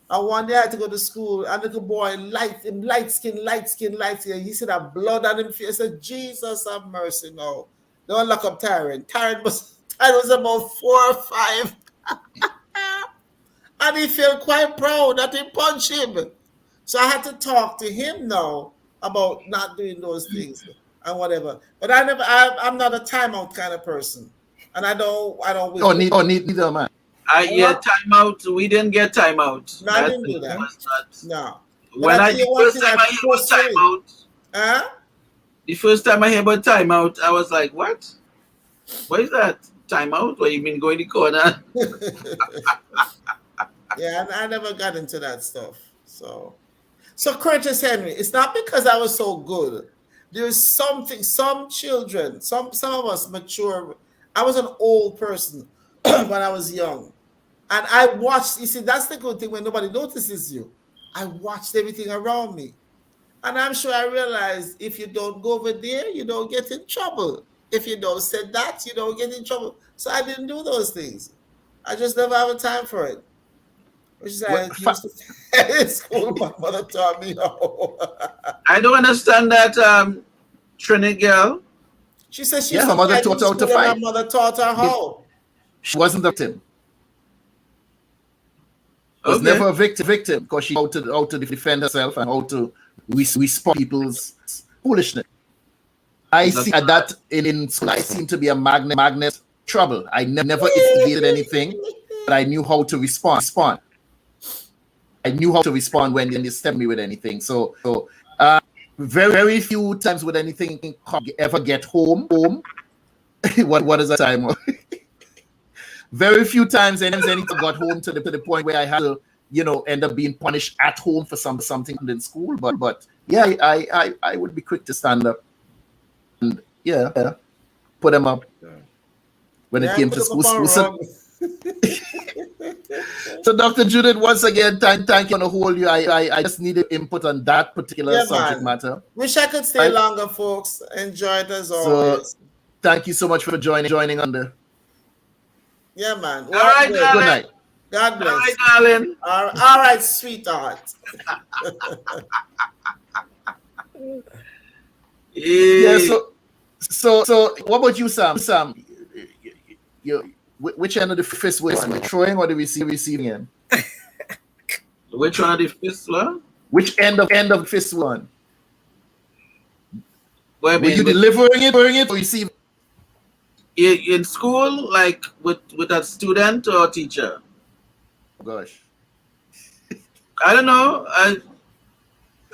And one day I had to go to school, and little boy, light skin. He said that blood on him face. I said, Jesus have mercy now. Don't lock up Karin. Karin was about 4 or 5. And he felt quite proud that he punched him. So I had to talk to him now about not doing those things and whatever. But I'm not a timeout kind of person. And I don't neither man. Timeout. We didn't get timeout. No, I didn't do that. No. When the first time I hear about timeout, the first time I hear about timeout, I was like, what? What is that? Timeout? Where you been going to corner? Yeah, I never got into that stuff. So Curtis Henry, it's not because I was so good. There's something, some children, some of us mature. I was an old person when I was young. And I watched, you see, that's the good thing when nobody notices you. I watched everything around me. And I'm sure I realized if you don't go over there, you don't get in trouble. If you don't say that, you don't get in trouble. So I didn't do those things. I just never have a time for it. Which is I used to in school, my mother taught me how. I don't understand that Trinity girl. She said her mother taught her to fight. Her mother taught her how. She wasn't the victim. Was never a victim because she how to defend herself and how to respond to people's foolishness. I see that in school. I seem to be a magnet trouble. I never instigated anything, but I knew how to respond. I knew how to respond when they stepped me with anything. So very, very few times would anything ever get home. What is that time? Very few times anything got home to the point where I had to, end up being punished at home for something in school. But yeah, I would be quick to stand up and put them up when it came to school. So Dr. Judith, once again, thank you on the whole. I just needed input on that particular subject matter. Wish I could stay longer, folks. Enjoy it as always. Thank you so much for joining on the. Yeah, man. All right, good night. God bless. All right, darling. All right, sweetheart. Yeah. So what about you, Sam? Sam, which end of the fist was it? Throwing or the receiving end? Which one of the fist one? Which end of the fist one? Were you delivering it or receiving? In school, like with a student or teacher? Oh, gosh. I don't know.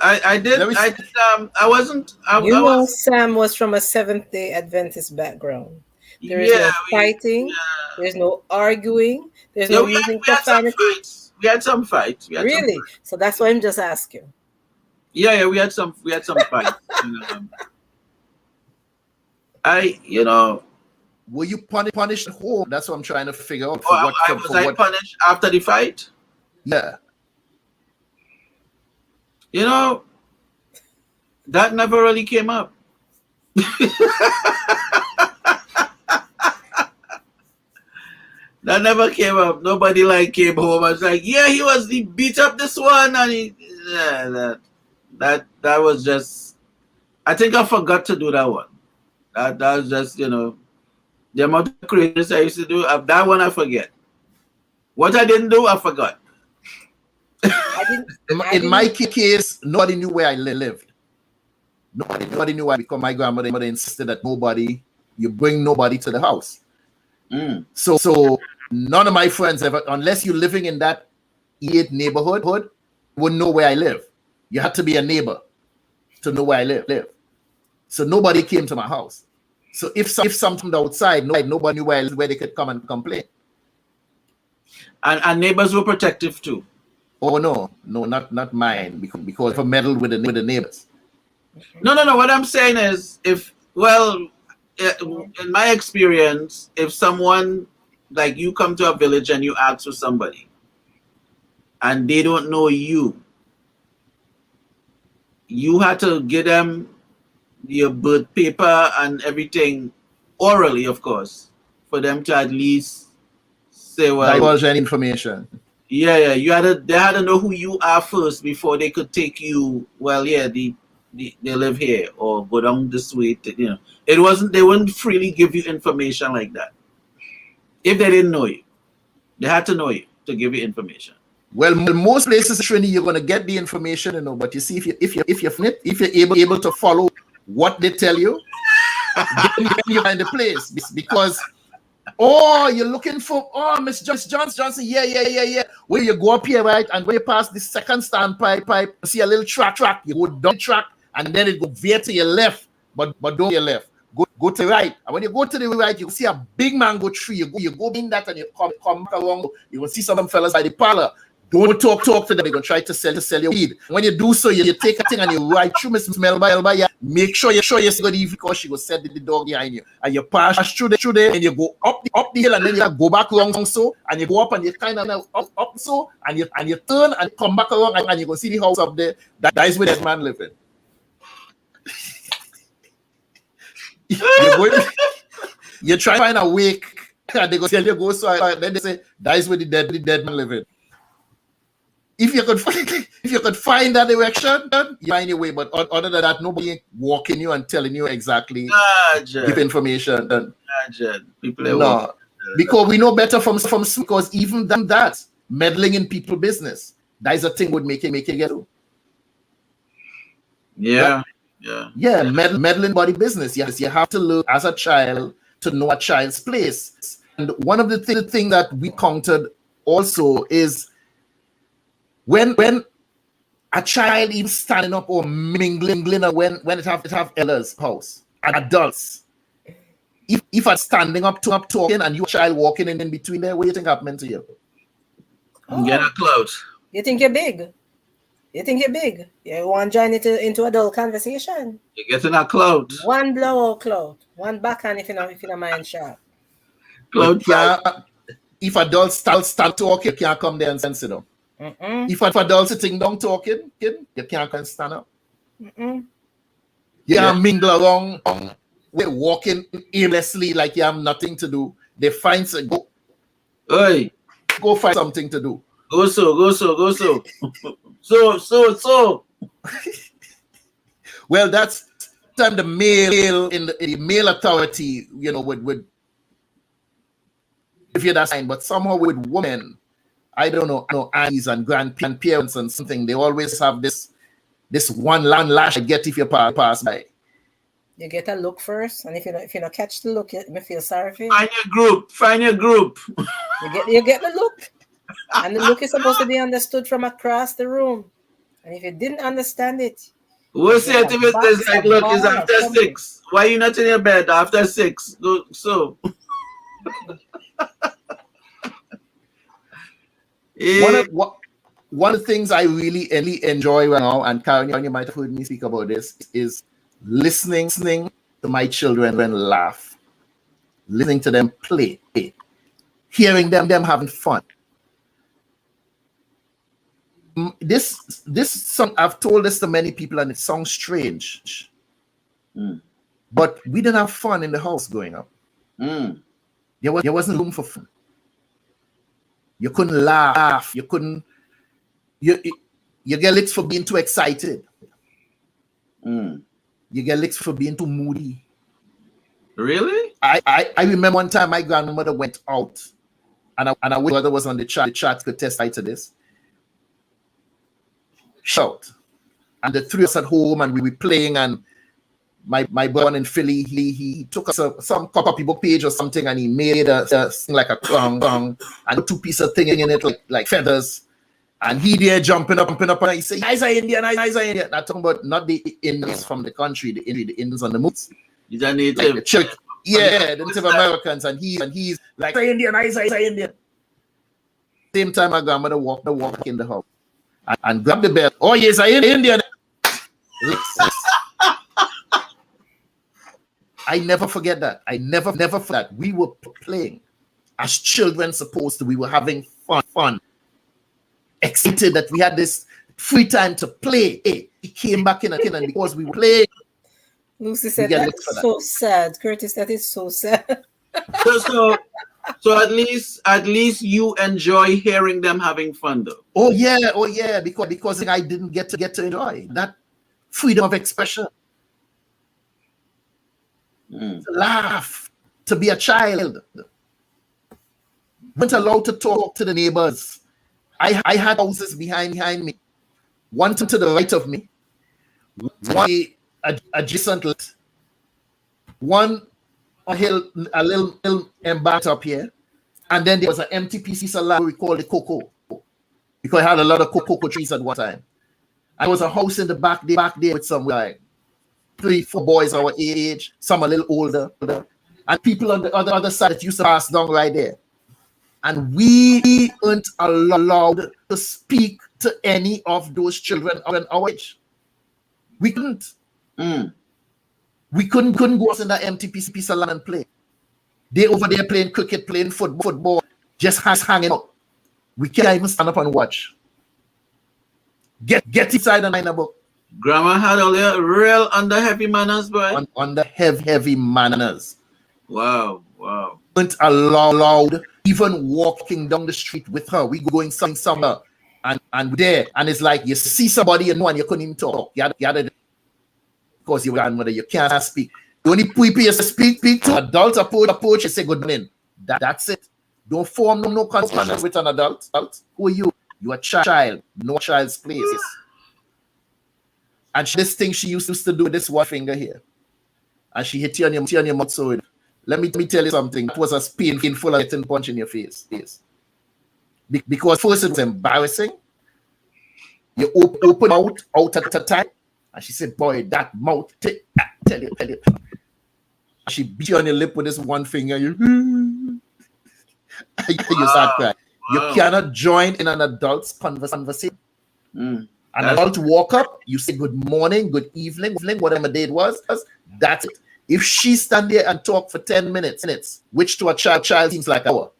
I did. I wasn't. Sam was from a Seventh-day Adventist background. There is no fighting. There's no arguing. There's no using profanity. We had some fights. Really? So that's why I'm just asking. Yeah, we had some fights. Were you punished at home? That's what I'm trying to figure out. Was I punished after the fight? Yeah. That never really came up. That never came up. Nobody like came home and was like, yeah, he beat up this one, and that was just. I think I forgot to do that one. That was just, the amount of creations I used to do. That one I forget. What I didn't do, I forgot. In my case, nobody knew where I lived. Nobody knew why, because my grandmother insisted that you bring nobody to the house. So none of my friends ever, unless you're living in that E8 neighborhood, wouldn't know where I live. You had to be a neighbor to know where I live. So nobody came to my house. So if something outside, nobody knew where they could come and complain. And neighbors were protective too. Oh no, not mine, because I meddled with the neighbors. No. What I'm saying is, in my experience, if someone like you come to a village and you ask for somebody, and they don't know you had to give them your birth paper and everything orally, of course, for them to at least say, well, divulge any information. Yeah. They had to know who you are first before they could take you. Well, yeah, they live here or go down this way. They wouldn't freely give you information like that if they didn't know you. They had to know you to give you information. Well, most places, Trini, you're gonna get the information, but you see, if you're able to follow what they tell you, then you find the place. Because you're looking for Miss Johnson, yeah. Where you go up here, right, and when you pass the second standpipe, see a little track, you go down the track, and then it go veer to your left, but don't your left. Go to the right, and when you go to the right, you see a big mango tree. You go in that, and you come back along. You will see some fellas by the parlor. Don't talk to them. They're gonna try to sell your weed. When you do so, you take a thing and you ride through Miss Melba. Make sure you good even, because she will set the dog behind you. And you pass through there, and you go up the hill, and then you go back along so, and you go up, and you kind of up so, and you turn and come back along, and you go see the house up there. That is where that man living. You try to find a wake, and they go tell you go so, and then they say that is where the dead man living. If you could find that direction, you find your way. But other than that, nobody walking you and telling you exactly give information. No, because we know better from because even that meddling in people's business, that is a thing would make it get through. Yeah. Meddling body business. Yes, you have to learn as a child to know a child's place. And one of the things that we counted also is when a child even standing up or mingling, or when it have elders house, adults, if I'm standing up talking and you child walking in between there, what do you think happened to you? Get a close. You think you're big? You want to join into adult conversation? You're getting a clout. One blow or clout. One backhand if you don't mind sharp. Clout. If adults start talking, you can't come there and sit down. If adults sitting down talking, you can't stand up. You can't mingle around, walking aimlessly like you have nothing to do. They find go find something to do. Go so. So. Well, that's the male in the male authority, would give you that sign. But somehow with women, I don't know, aunties and grandparents and something, they always have this one lash I get if you pass by. You get a look first, and if you don't catch the look, you feel sorry for you. Find your group. You get the look. And the look is supposed to be understood from across the room. And if you didn't understand it, we'll say it if it is like, look, it's after 6. Why are you not in your bed after 6? So. One of the things I really enjoy right now, and Karin, you might have heard me speak about this, is listening to my children laugh, listening to them play, hearing them having fun. This song, I've told this to many people, and it sounds strange, but we didn't have fun in the house growing up. There wasn't room for fun. You couldn't laugh. You couldn't. You get licked for being too excited. You get licked for being too moody. Really? I remember one time my grandmother went out, and our brother was on the chat. The chat could testify to this. Shout, and the three of us at home, and we were playing, and my brother in Philly, he took us some copy book page or something, and he made a thing like a clong and 2 pieces of thing in it like feathers, and he there jumping up, and he say, "Eyes are Indian, eyes are Indian." Not talking about not the Indians from the country, the Indians on the moves. He's a native. Like the Native Americans, and he's like, "Indian, eyes are Indian." Same time, my grandmother walked in the house and grabbed the bell. "Oh yes, I am Indian." I never forget that. I never forget. We were playing as children supposed to. We were having fun, excited that we had this free time to play. Hey, he came back in and because we were playing. Lucy said that's so sad. Curtis, that is so sad. So at least you enjoy hearing them having fun, though. Oh yeah, because I didn't get to enjoy that freedom of expression. To laugh, to be a child. Weren't allowed to talk to the neighbors. I had houses behind me, one to the right of me, one adjacent, one a little embankment up here, and then there was an empty piece of land we called the cocoa, because I had a lot of cocoa trees at one time. And there was a house in the back there with some like 3-4 boys our age, some a little older, and people on the other side that used to pass down right there. And we weren't allowed to speak to any of those children of our age. We couldn't. We couldn't go out in that empty piece of land and play. They over there playing cricket, playing football, just hanging out. We can't even stand up and watch. Get inside and line a book. Grandma had all your real under heavy manners, boy. Under heavy manners. Wow. Weren't allowed even walking down the street with her. We going somewhere and there, and it's like you see somebody and you couldn't even talk. You had because your grandmother, you can't speak. The only people you speak to adults approach you say good morning. That's it. Don't form no conversation with an adult. Who are you? You're a child. No child's place. And this thing she used to do with this one finger here, and she hit you on your mouth. So let me tell you something. It was as painful as getting punch in your face. Yes. Because first it was embarrassing. You open out at a time, and she said, "Boy, that mouth, tell you." She beat you on your lip with this one finger. You start crying. You cannot join in an adult's conversation. An adult walk up, you say good morning, good evening, whatever day it was. That's it. If she stand there and talk for 10 minutes, which to a child seems like an hour,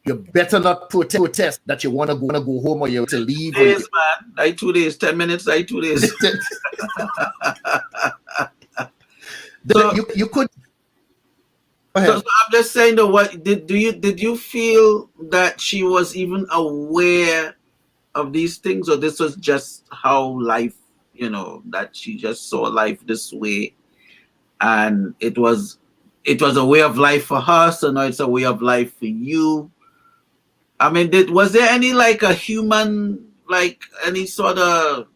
you better not protest that you want to go home or you want to leave. Days, man. Like 2 days, 10 minutes, like 2 days. So you could. So I'm just saying though, what did you feel that she was even aware of these things, or this was just how life, that she just saw life this way, and it was a way of life for her, so now it's a way of life for you? I mean, was there any like a human, like any sort of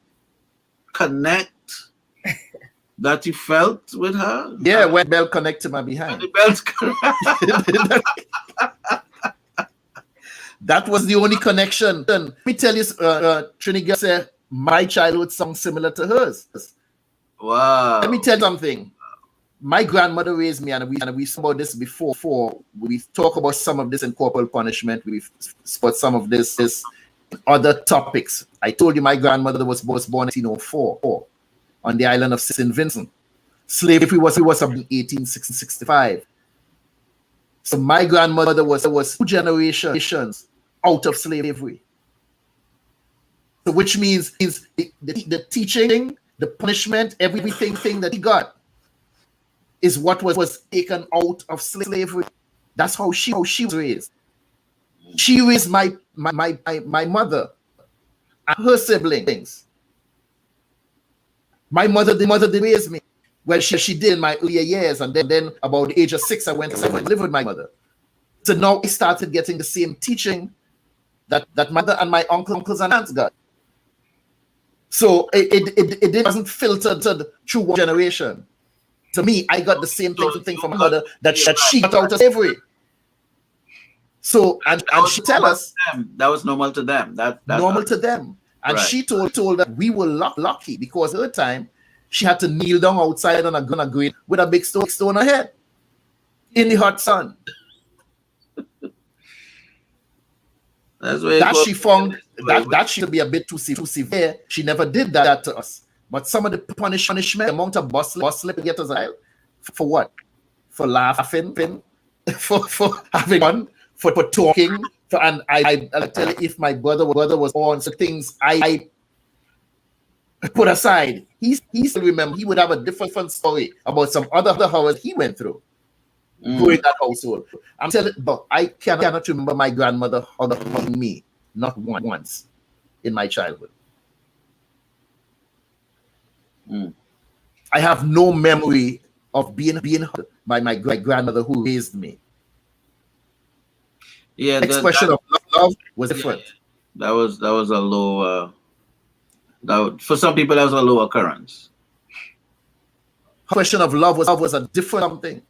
connect that you felt with her? Yeah, when bell connect to my behind. The bells That was the only connection. Let me tell you, Trinidad said my childhood song similar to hers. Wow. Let me tell you something. My grandmother raised me, and we spoke about this before. We talk about some of this in corporal punishment. We've spoke some of this other topics. I told you my grandmother was born in 1804 on the island of St. Vincent. Slavery was up in 1865. So my grandmother was 2 generations out of slavery. So which means is the teaching, the punishment, everything that he got is what was taken out of slavery. That's how she was raised. She raised my mother and her siblings. My mother did raise me. Well, she did in my earlier years, and then about the age of 6, I went to live with my mother. So now I started getting the same teaching that mother and my uncles and aunts got. So it wasn't filtered through one generation. To me, I got the same thing from my mother that she got out of slavery. So and she tell us that was normal to them. That's normal to them. And right. she told that we were lucky because at her time she had to kneel down outside on a green with a big stone on her head in the hot sun. That's where that she found that should be a bit too severe. She never did that to us. But some of the punishment, the amount of bus slip get us out for what? For laughing, for having fun, for talking. And I tell you, if my brother was on some things I put aside, he still remember. He would have a different story about some other horrors he went through growing that household. I'm telling you, but I cannot remember my grandmother hugging me, not once in my childhood. I have no memory of being hugged by my grandmother who raised me. Yeah, the expression of love was different. That was a low. For some people, that was a low occurrence. Question of love was a different thing.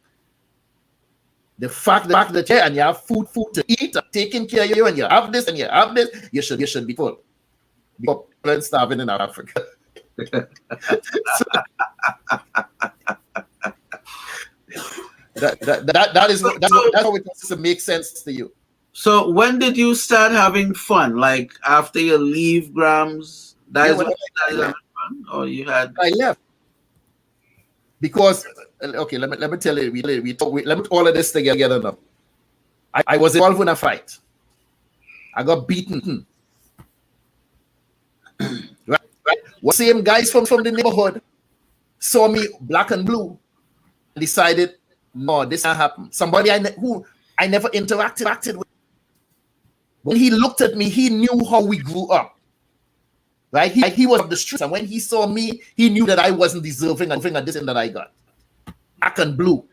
The fact that yeah, and you have food to eat, taking care of you, and you have this and you have this, you should be full. Because people are starving in Africa. That's how it does make sense to you. So when did you start having fun? Like after you leave Grams, that is when you started having fun, or you had? I left because okay. Let me tell you. Let me put all of this together now. I was involved in a fight. I got beaten. right. What same guys from the neighborhood saw me black and blue, and decided, no, this can't happen. Somebody who I never interacted with. When he looked at me, he knew how we grew up. Right? He was on the streets, and when he saw me, he knew that I wasn't deserving of this thing that I got. Black and blue.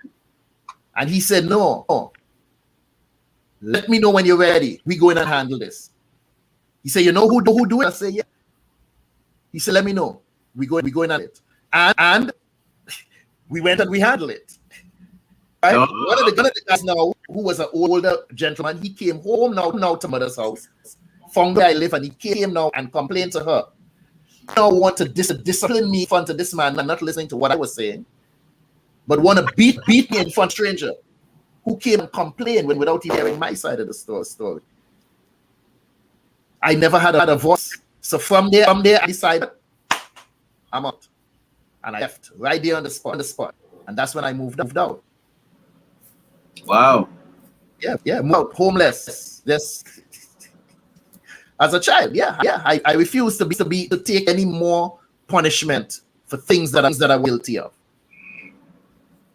And he said, no. Let me know when you're ready. We go in and handle this. He said, you know who do it? I said, yeah. He said, let me know. We go in at it. And we went and we handled it. Right? One of the guys now, who was an older gentleman, he came home now to mother's house, found where I live, and he came now and complained to her. You don't want to discipline me in front of this man and not listening to what I was saying, but want to beat me in front of a stranger who came and complained without hearing my side of the story. I never had a voice. So from there, I decided I'm out. And I left right there on the spot. And that's when I moved out. Wow. Yeah, moved out, homeless. Yes. As a child, I refuse to take any more punishment for things that I'm guilty of.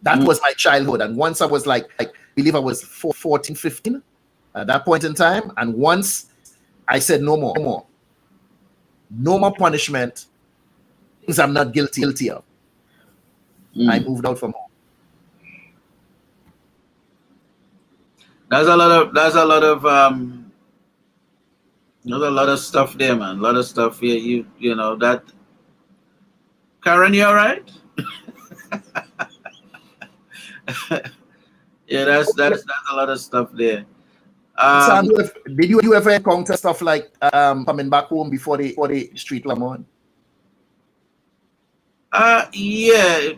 That was my childhood. And once I was like I believe I was 14, 15 at that point in time. And once I said no more punishment, things I'm not guilty of. I moved out from home. There's a lot of stuff there, man. A lot of stuff here. You know that. Karin, you all right? Yeah, that's a lot of stuff there. Did you ever encounter stuff like coming back home before the street lamon? Yeah.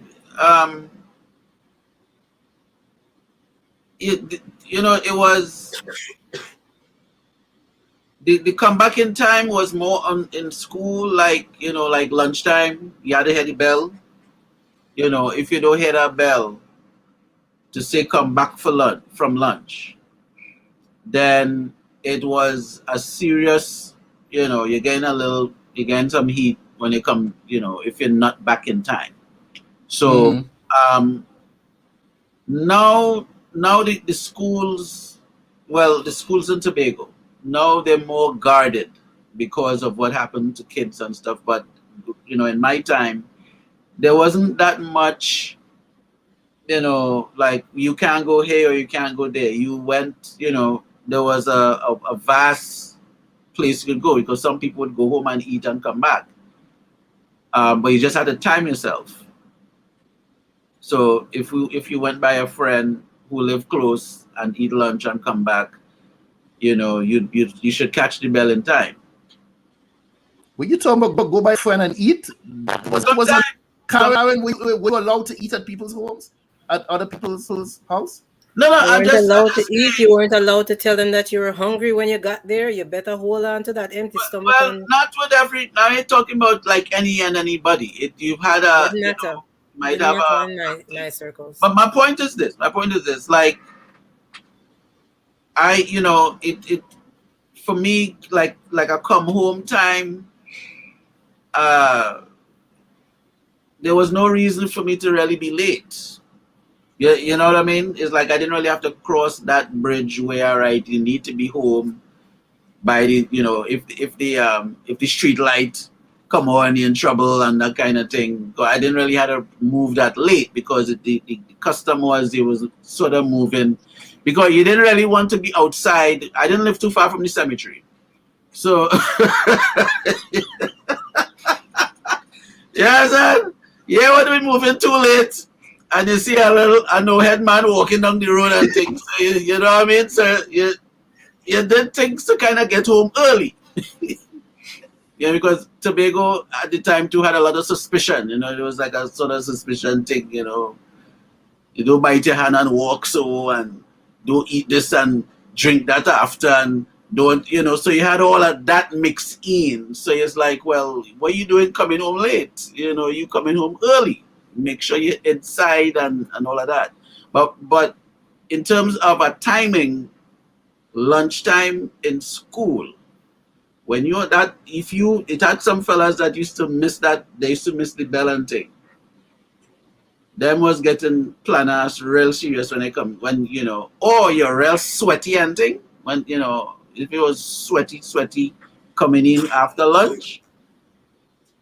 It was the comeback in time was more in school, like lunchtime. You had to hear the bell. If you don't hear that bell to say come back from lunch, then it was a serious, you're getting some heat when you come, if you're not back in time. So now the schools, the schools in Tobago, now they're more guarded because of what happened to kids and stuff. But in my time, there wasn't that much, like you can't go here or you can't go there. You went, there was a vast place you could go, because some people would go home and eat and come back. But you just had to time yourself. So if you went by a friend who lived close and eat lunch and come back, you should catch the bell in time. Were you talking about go by a friend and eat? Wasn't Karin, we were allowed to eat at people's homes, at other people's house? No, you weren't allowed to eat. You weren't allowed to tell them that you were hungry when you got there. You better hold on to that empty stomach. Well, not with every. Now you're talking about like any and anybody. You've had a. Might have a. Nice circles. But my point is this. Like, it for me, like a come home time. There was no reason for me to really be late. You know what I mean? It's like I didn't really have to cross that bridge where you need to be home by the, if the street light come on, you're in trouble and that kind of thing. So I didn't really have to move that late, because the custom was sort of moving, because you didn't really want to be outside. I didn't live too far from the cemetery, so yeah, sir. Yeah, when we moving too late, and you see a no head man walking down the road and things, you know what I mean? So you did things to kind of get home early. Because Tobago at the time too had a lot of suspicion. It was like a sort of suspicion thing. You don't bite your hand and walk so, and don't eat this and drink that after, and don't, so you had all of that mixed in. So it's like, well, what are you doing coming home late? You coming home early. Make sure you're inside and all of that. But in terms of a timing, lunchtime in school, when it had some fellas that used to miss that, they used to miss the bell and thing. Them was getting planners real serious when or you're real sweaty and thing. When, if it was sweaty coming in after lunch,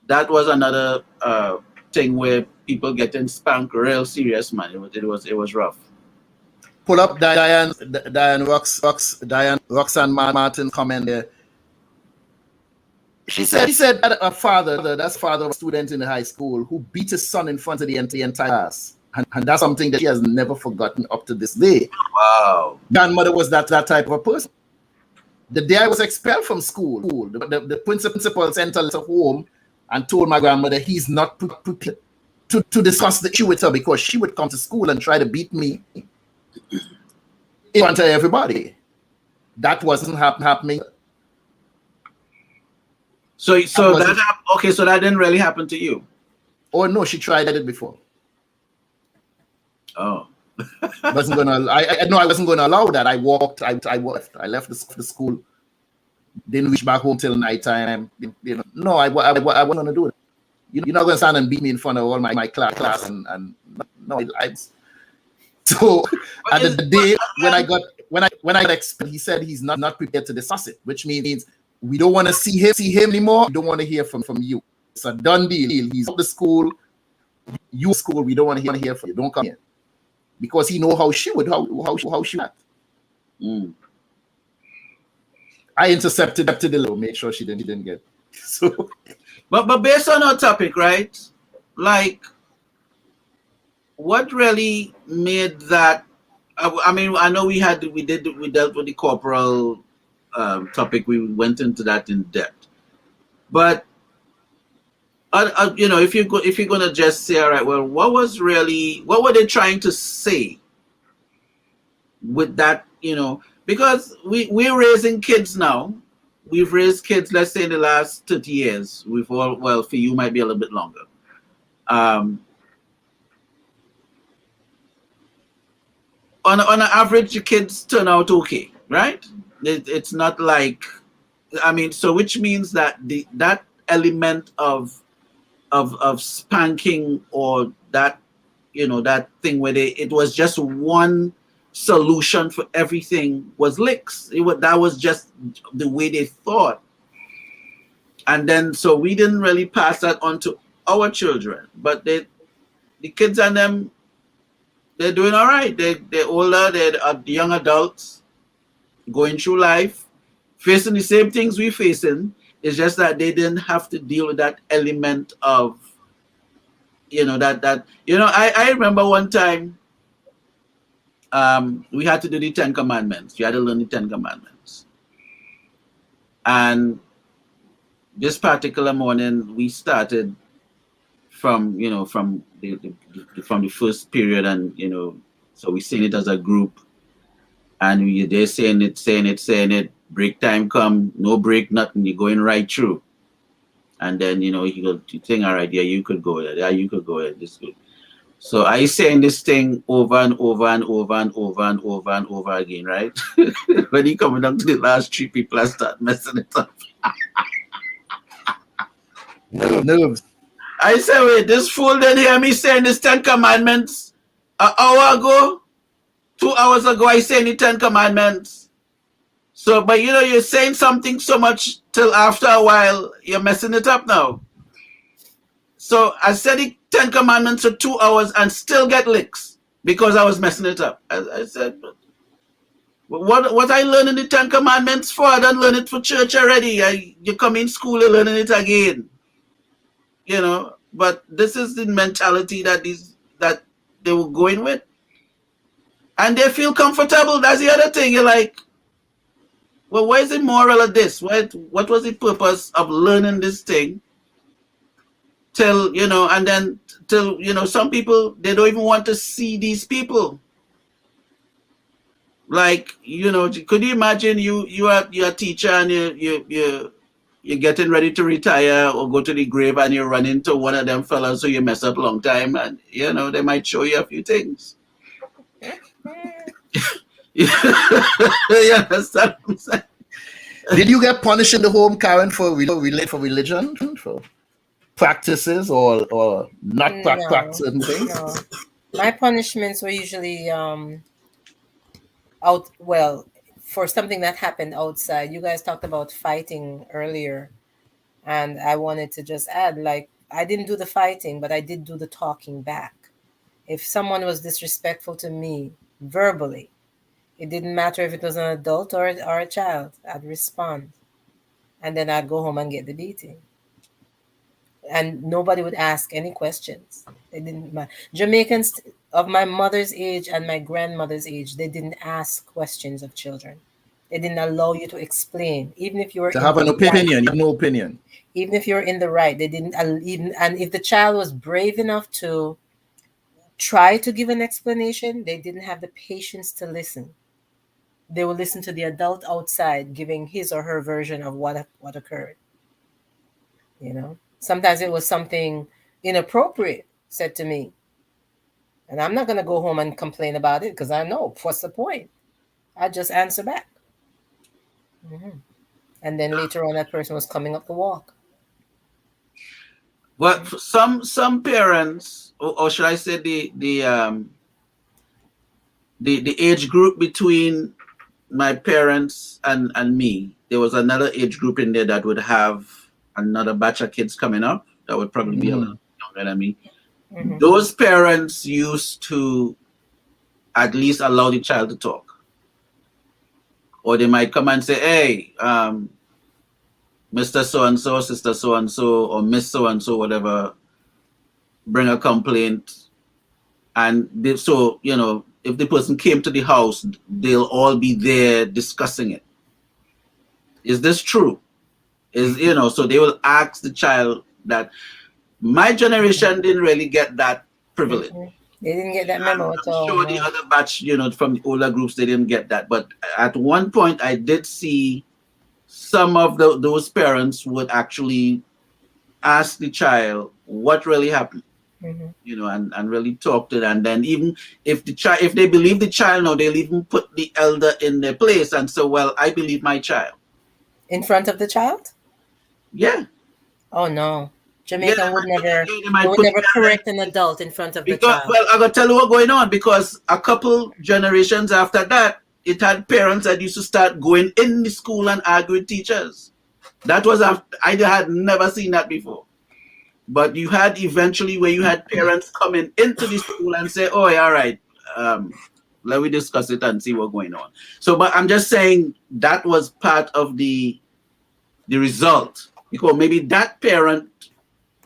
that was another thing where people getting spanked real serious, man. It was rough. Pull up Diane Roxanne Martin comment there. She said that her father, that's father of a student in the high school, who beat his son in front of the entire class. And that's something that she has never forgotten up to this day. Wow. Grandmother was that type of a person. The day I was expelled from school, the principal sent her to home and told my grandmother he's not prepared to discuss the issue with her, because she would come to school and try to beat me in front of everybody. That wasn't happening. So that didn't really happen to you? Oh no, she tried it before. Oh. I wasn't gonna allow that. I walked. I left the school. Didn't reach back home till nighttime. No, I wasn't gonna do it. You're not gonna stand and beat me in front of all my class and no. So at the day when I got expelled, he said he's not prepared to discuss it, which means we don't want to see him anymore. We don't want to hear from you. It's a done deal. He's out the school. You school. We don't want to hear from you. Don't come here. Because he know how she would act. I intercepted the little, made sure she didn't get. So, but based on our topic, right? Like, what really made that? I mean, I know we dealt with the corporal topic. We went into that in depth, but if you're gonna just say, all right, well, what were they trying to say with that? Because we're raising kids now. We've raised kids, let's say in the last 30 years. For you might be a little bit longer. On an average, your kids turn out okay, right? It's not like I mean, so which means that that element of spanking, or that, you know, that thing where it was just one solution for everything, was licks. That was just the way they thought. And then so we didn't really pass that on to our children, but the kids and them, they're doing all right. They're older, they're young adults going through life, facing the same things we're facing. It's just that they didn't have to deal with that element of, you know, I remember one time we had to do the 10 Commandments. You had to learn the 10 Commandments. And this particular morning we started from the first period, and, you know, so we sing it as a group, and they're saying it, break time come, no break, nothing, you're going right through. And then, you know, you think, all right, yeah, you could go there, yeah, you could go there, this is good. So I saying this thing over and over and over and over and over and over again, right? When you come down to the last 3 people, I start messing it up. Nerves. I said, wait, this fool didn't hear me saying this 10 Commandments an hour ago, 2 hours ago, I saying the 10 Commandments. So, but you know, you're saying something so much till after a while, you're messing it up now. So I said the 10 Commandments for 2 hours and still get licks because I was messing it up. I said, what I learned in the 10 Commandments for? I don't learn it for church already. You come in school, you're learning it again. You know, but this is the mentality that they were going with. And they feel comfortable. That's the other thing. You're like, well, what is the moral of this? What was the purpose of learning this thing? Till, you know, and then till, you know, some people, they don't even want to see these people. Like, you know, could you imagine you're a teacher and you're getting ready to retire or go to the grave, and you run into one of them fellas who you mess up a long time, and, you know, they might show you a few things. You understand what I'm saying? Did you get punished in the home, Karin, for religion, for practices or not practicing things? No. My punishments were usually for something that happened outside. You guys talked about fighting earlier, and I wanted to just add, like, I didn't do the fighting, but I did do the talking back. If someone was disrespectful to me verbally, it didn't matter if it was an adult or a child, I'd respond. And then I'd go home and get the beating. And nobody would ask any questions. They didn't. Jamaicans of my mother's age and my grandmother's age, they didn't ask questions of children. They didn't allow you to explain, even if you were to have an opinion. You have no opinion. Even if you're in the right, they didn't even. And if the child was brave enough to try to give an explanation, they didn't have the patience to listen. They would listen to the adult outside giving his or her version of what occurred. You know, sometimes it was something inappropriate said to me, and I'm not going to go home and complain about it because I know what's the point. I just answer back. Mm-hmm. And then later on, that person was coming up the walk. But some parents, or should I say the age group between my parents and me, there was another age group in there that would have another batch of kids coming up that would probably be a little younger than me. Mm-hmm. Those parents used to at least allow the child to talk. Or they might come and say, hey, Mr. So-and-so, Sister so-and-so, or Miss so-and-so, whatever, bring a complaint. And so, you know, if the person came to the house, they'll all be there discussing it. Is this true? So they will ask the child that. My generation didn't really get that privilege. Mm-hmm. They didn't get that memo at all. I'm sure the other batch, from the older groups, they didn't get that. But at one point, I did see some of those parents would actually ask the child what really happened. Mm-hmm. And really talk to them. And then even if they believe the child, they'll even put the elder in their place and say, well, I believe my child. In front of the child? Yeah. Oh no. Jamaica would never they correct an adult in front of the because, child. well, I gotta tell you what's going on, because a couple generations after that, it had parents that used to start going in the school and argue with teachers. That was I had never seen that before. But you had eventually where you had parents coming into the school and say, "Oh, yeah, all right, let me discuss it and see what's going on." So, but I'm just saying that was part of the result, because maybe that parent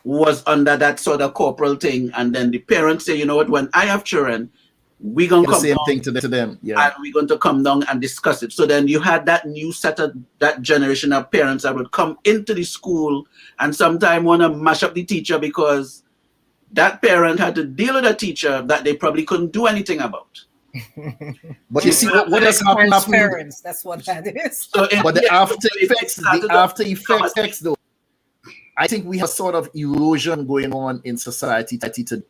was under that sort of corporal thing, and then the parents say, "You know what? When I have children, we're gonna come same down thing to them, yeah, and we're going to come down and discuss it." So then you had that new set of that generation of parents that would come into the school and sometimes want to mash up the teacher because that parent had to deal with a teacher that they probably couldn't do anything about. But you see what has happened? Parents, that's what that is. So but the after effects, though, I think we have sort of erosion going on in society today.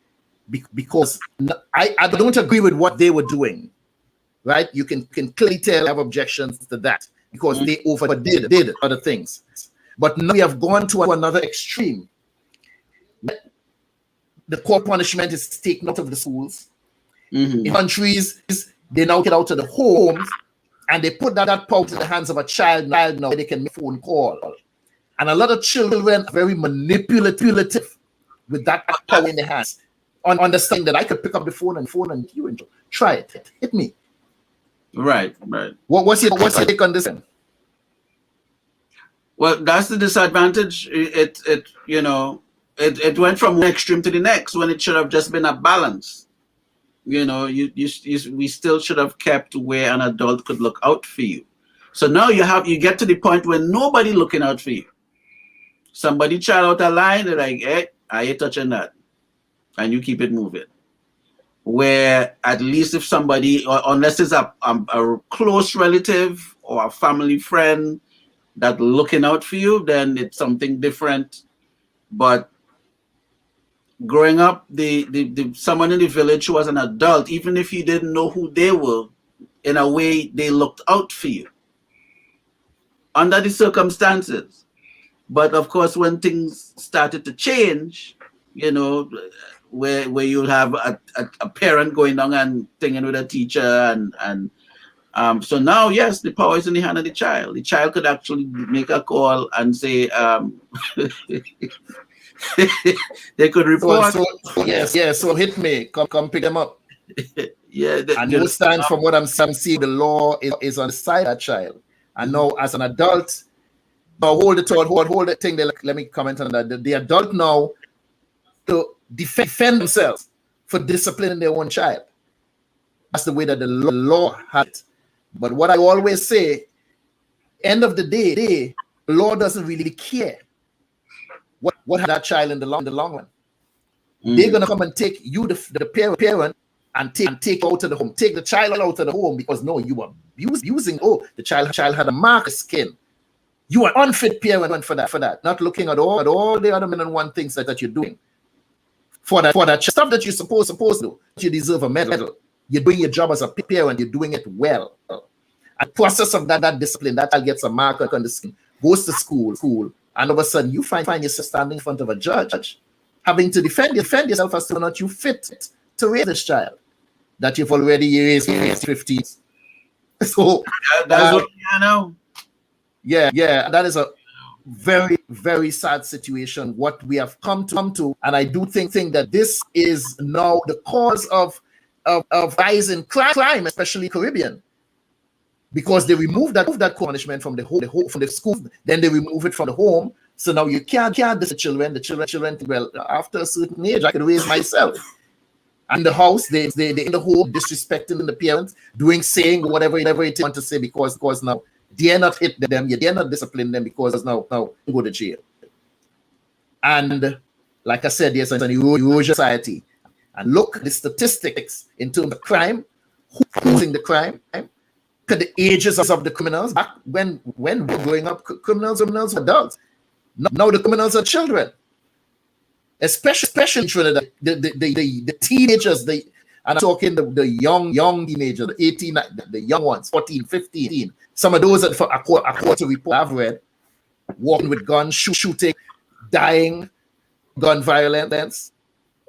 Because I don't agree with what they were doing, right? You can clearly tell I have objections to that because they overdid other things. But now we have gone to another extreme. The core punishment is taken out of the schools. In countries, they now get out of the homes and they put that power in the hands of a child now where they can make a phone call. And a lot of children are very manipulative with that power in their hands. On understanding that I could pick up the phone and you and try it. Hit me. Right. What's your take on this? Well, that's the disadvantage. It went from one extreme to the next when it should have just been a balance. We still should have kept where an adult could look out for you. So now you get to the point where nobody looking out for you. Somebody child out a line, they're like, "Hey, I ain't touching that." And you keep it moving. Where at least if somebody, or unless it's a close relative or a family friend that looking out for you, then it's something different. But growing up, the someone in the village who was an adult, even if you didn't know who they were, in a way they looked out for you under the circumstances. But of course, when things started to change, where you'll have a parent going down and thinking with a teacher and so now, yes, the power is in the hand of the child. The child could actually make a call and say they could report. So hit me, come pick them up. Yeah, and you stand from what I'm seeing. The law is on the side of that child. And now, as an adult, now hold the thing. Let me comment on that. The adult now to defend themselves for disciplining their own child. That's the way that the law has it. But what I always say, end of the day, the law doesn't really care what that child in the long run. They're gonna come and take you, the parent, and take out of the home, take the child out of the home because no, you are using. Oh, the child had a mark of skin. You are unfit parent for that. Not looking at all the other men and one things that you're doing. For that stuff that you're supposed to do, you deserve a medal. You're doing your job as a parent. You're doing it well. And process of that discipline, that child gets a mark on the skin, goes to school, and all of a sudden you find yourself standing in front of a judge, having to defend yourself as to whether or not you fit to raise this child that you've already raised 15. So that's what I know. Yeah, that is a very, very sad situation. What we have come to, and I do think that this is now the cause of rise in crime, especially Caribbean, because they remove that punishment from the home, from the school, then they remove it from the home. So now you can't the children. Well, after a certain age, I can raise myself. And the house, they in the home disrespecting the parents, saying whatever it want to say because now dare not hit them, you dare not discipline them because now you go to jail. And like I said, there's an erosion society. And look at the statistics in terms of crime, who's in the crime. Look at the ages of the criminals. Back when we were growing up, criminals were adults. Now the criminals are children. Especially in Trinidad, the teenagers, And I'm talking the young teenagers, the 18, the young ones, 14, 15. Some of those that a quarter report I've read, walking with guns, shooting, dying, gun violence.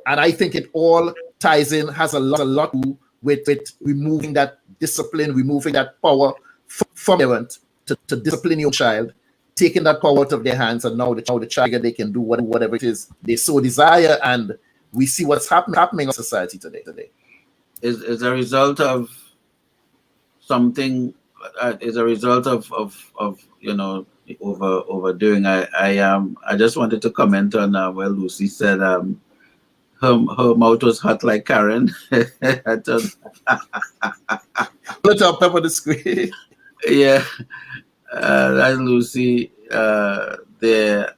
And I think it all ties in, has a lot to do with removing that discipline, removing that power from parent to discipline your child, taking that power out of their hands, and now the child, they can do whatever it is they so desire. And we see what's happening in society today. Is a result of something, is a result of overdoing. I just wanted to comment on where Lucy said her mouth was hot like Karin. I thought, put up on the screen. Yeah, that's Lucy there.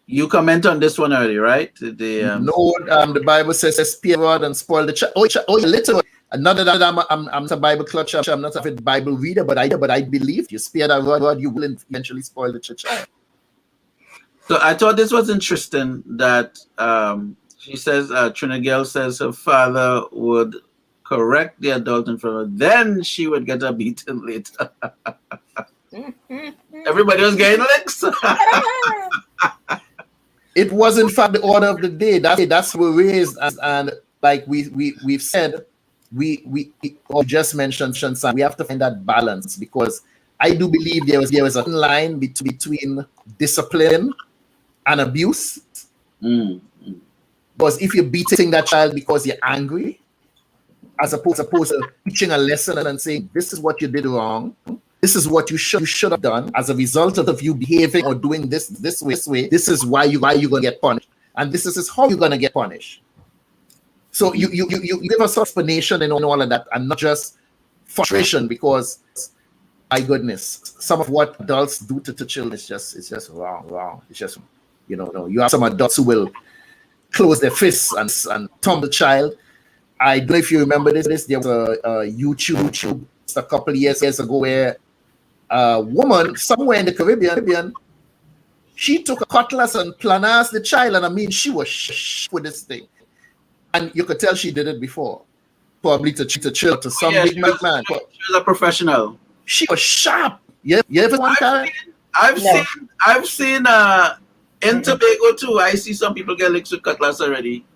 You comment on this one earlier, right? No, the Bible says spare rod and spoil the child. Oh, literally. Not that I'm a Bible clutcher. I'm not a Bible reader, but I believe you spare that rod, you will eventually spoil the child. So I thought this was interesting that she says, Trinigel says her father would correct the adult in front of her, then she would get a beating later. Everybody was getting licks. It was in fact the order of the day. That's what we raised, and like we've said, we just mentioned we have to find that balance, because I do believe there was a line between discipline and abuse. Because if you're beating that child because you're angry, as opposed to teaching a lesson and saying, this is what you did wrong, this is what you should have done as a result of you behaving or doing this way. This is why you're gonna get punished, and this is how you're gonna get punished. So you give us explanation and all of that, and not just frustration, because my goodness, some of what adults do to children is just wrong. It's just, you have some adults who will close their fists and thump the child. I don't know if you remember this. There was a YouTube a couple of years ago where a woman somewhere in the Caribbean, she took a cutlass and planassed the child, and I mean, she was with this thing, and you could tell she did it before, probably to chill to some big man. She was a professional. She was sharp. You ever one Karin? I've seen in Tobago too. I see some people get licks with cutlass already.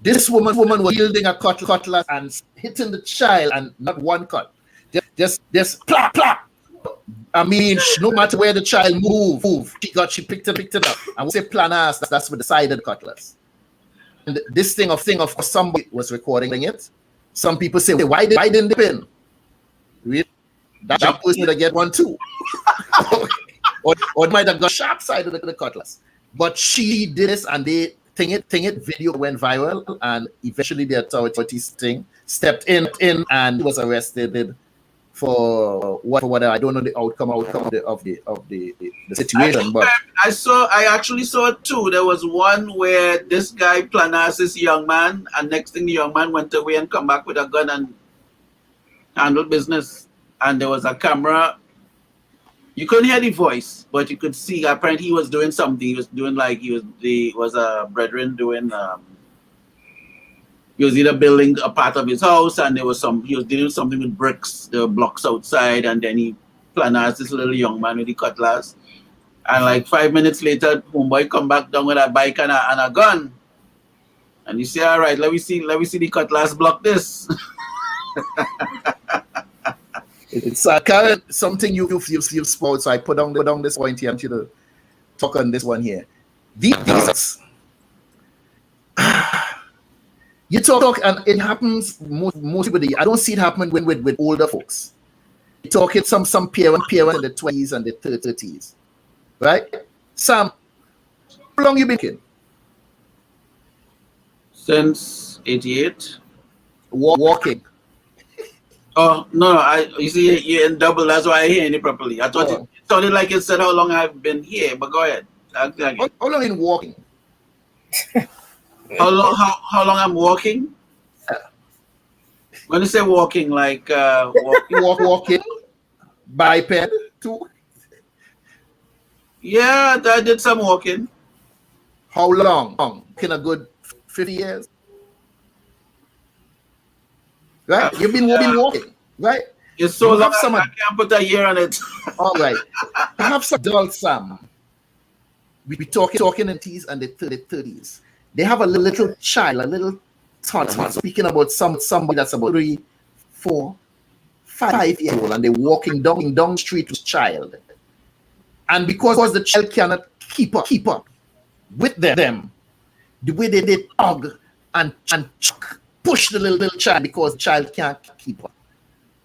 This woman was wielding a cutlass and hitting the child, and not one cut. Just plop, plop. I mean, no matter where the child moved, she picked it up. And we say planass, that's with the side of the cutlass. And this thing of somebody was recording it. Some people say, why didn't they pin? Really? That person would have get one too. or might have got sharp side of the cutlass. But she did this, and they Thing it video went viral, and eventually the authorities stepped in and was arrested for whatever. I don't know the outcome of the situation, but I actually saw it too. There was one where this guy planassed this young man, and next thing the young man went away and come back with a gun and handled business. And there was a camera. You couldn't hear the voice, but you could see. Apparently, he was doing something. He was doing like he was a brethren doing. He was either building a part of his house, and he was doing something with bricks. There were blocks outside, and then he planassed this little young man with the cutlass. And like 5 minutes later, homeboy come back down with a bike and a gun. And you say, all right, let me see the cutlass block this. It's Karin, something you've spoke. So I put down this point here. I want you to talk on this one here. These you talk, and it happens most people. I don't see it happening with older folks. You talk it some parent in the 20s and the 30s, right? Sam, how long you been kid? Since 88. Walking. Oh no! You see, you're in double. That's why I hear it properly. I thought it sounded like you said how long I've been here, but go ahead. How long in walking? How long I'm walking? When you say walking, like walking, biped too. Yeah, I did some walking. How long? In a good 50 years. right? You've been walking, right? It's so You long have some. I can't put a year on it. All right. I have some adults, we talking in teens and the 30s. They have a little child, a little toddler, speaking about somebody that's about 3, 4, 5 years old, and they're walking down the street with child. And because the child cannot keep up with them, the way they hug and push the little child because the child can't keep up.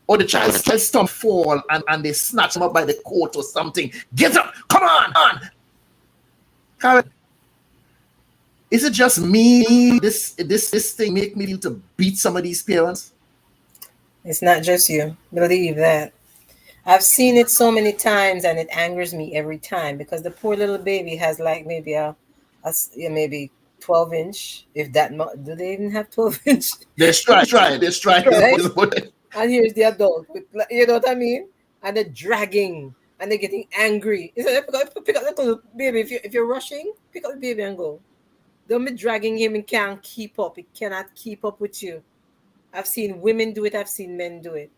Or the child stump fall and they snatch him up by the coat or something. Get up! Come on! Karin, is it just me? This thing make me feel to beat some of these parents? It's not just you. Believe that. I've seen it so many times, and it angers me every time because the poor little baby has like maybe a maybe 12-inch, if that much. Do they even have 12-inch? They're trying. Right? And here's the adult with, you know what I mean? And they're dragging and they're getting angry. Pick up the little baby. If you're rushing, pick up the baby and go. Don't be dragging him and can't keep up. It cannot keep up with you. I've seen women do it. I've seen men do it.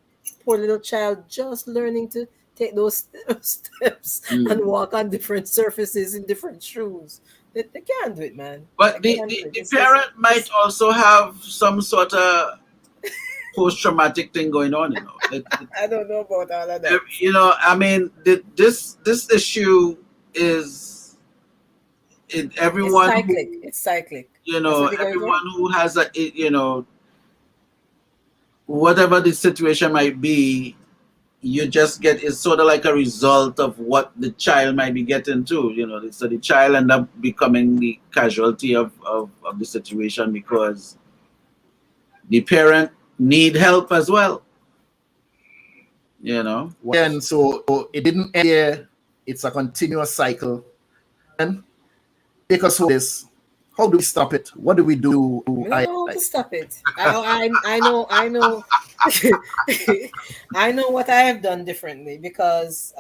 Poor little child just learning to take those steps and walk on different surfaces in different shoes. They can't do it, man. But the parent might also have some sort of post-traumatic thing going on, you know. I don't know about all of that. You know, I mean, this issue is in everyone. It's cyclic. You know, everyone who has whatever the situation might be, you just get, it's sort of like a result of what the child might be getting to, you know. So the child end up becoming the casualty of the situation because the parent need help as well, you know. And so it didn't end here. It's a continuous cycle. And take us through this. How do we stop it? What do we do? We don't know how to stop it. I know I know what I have done differently because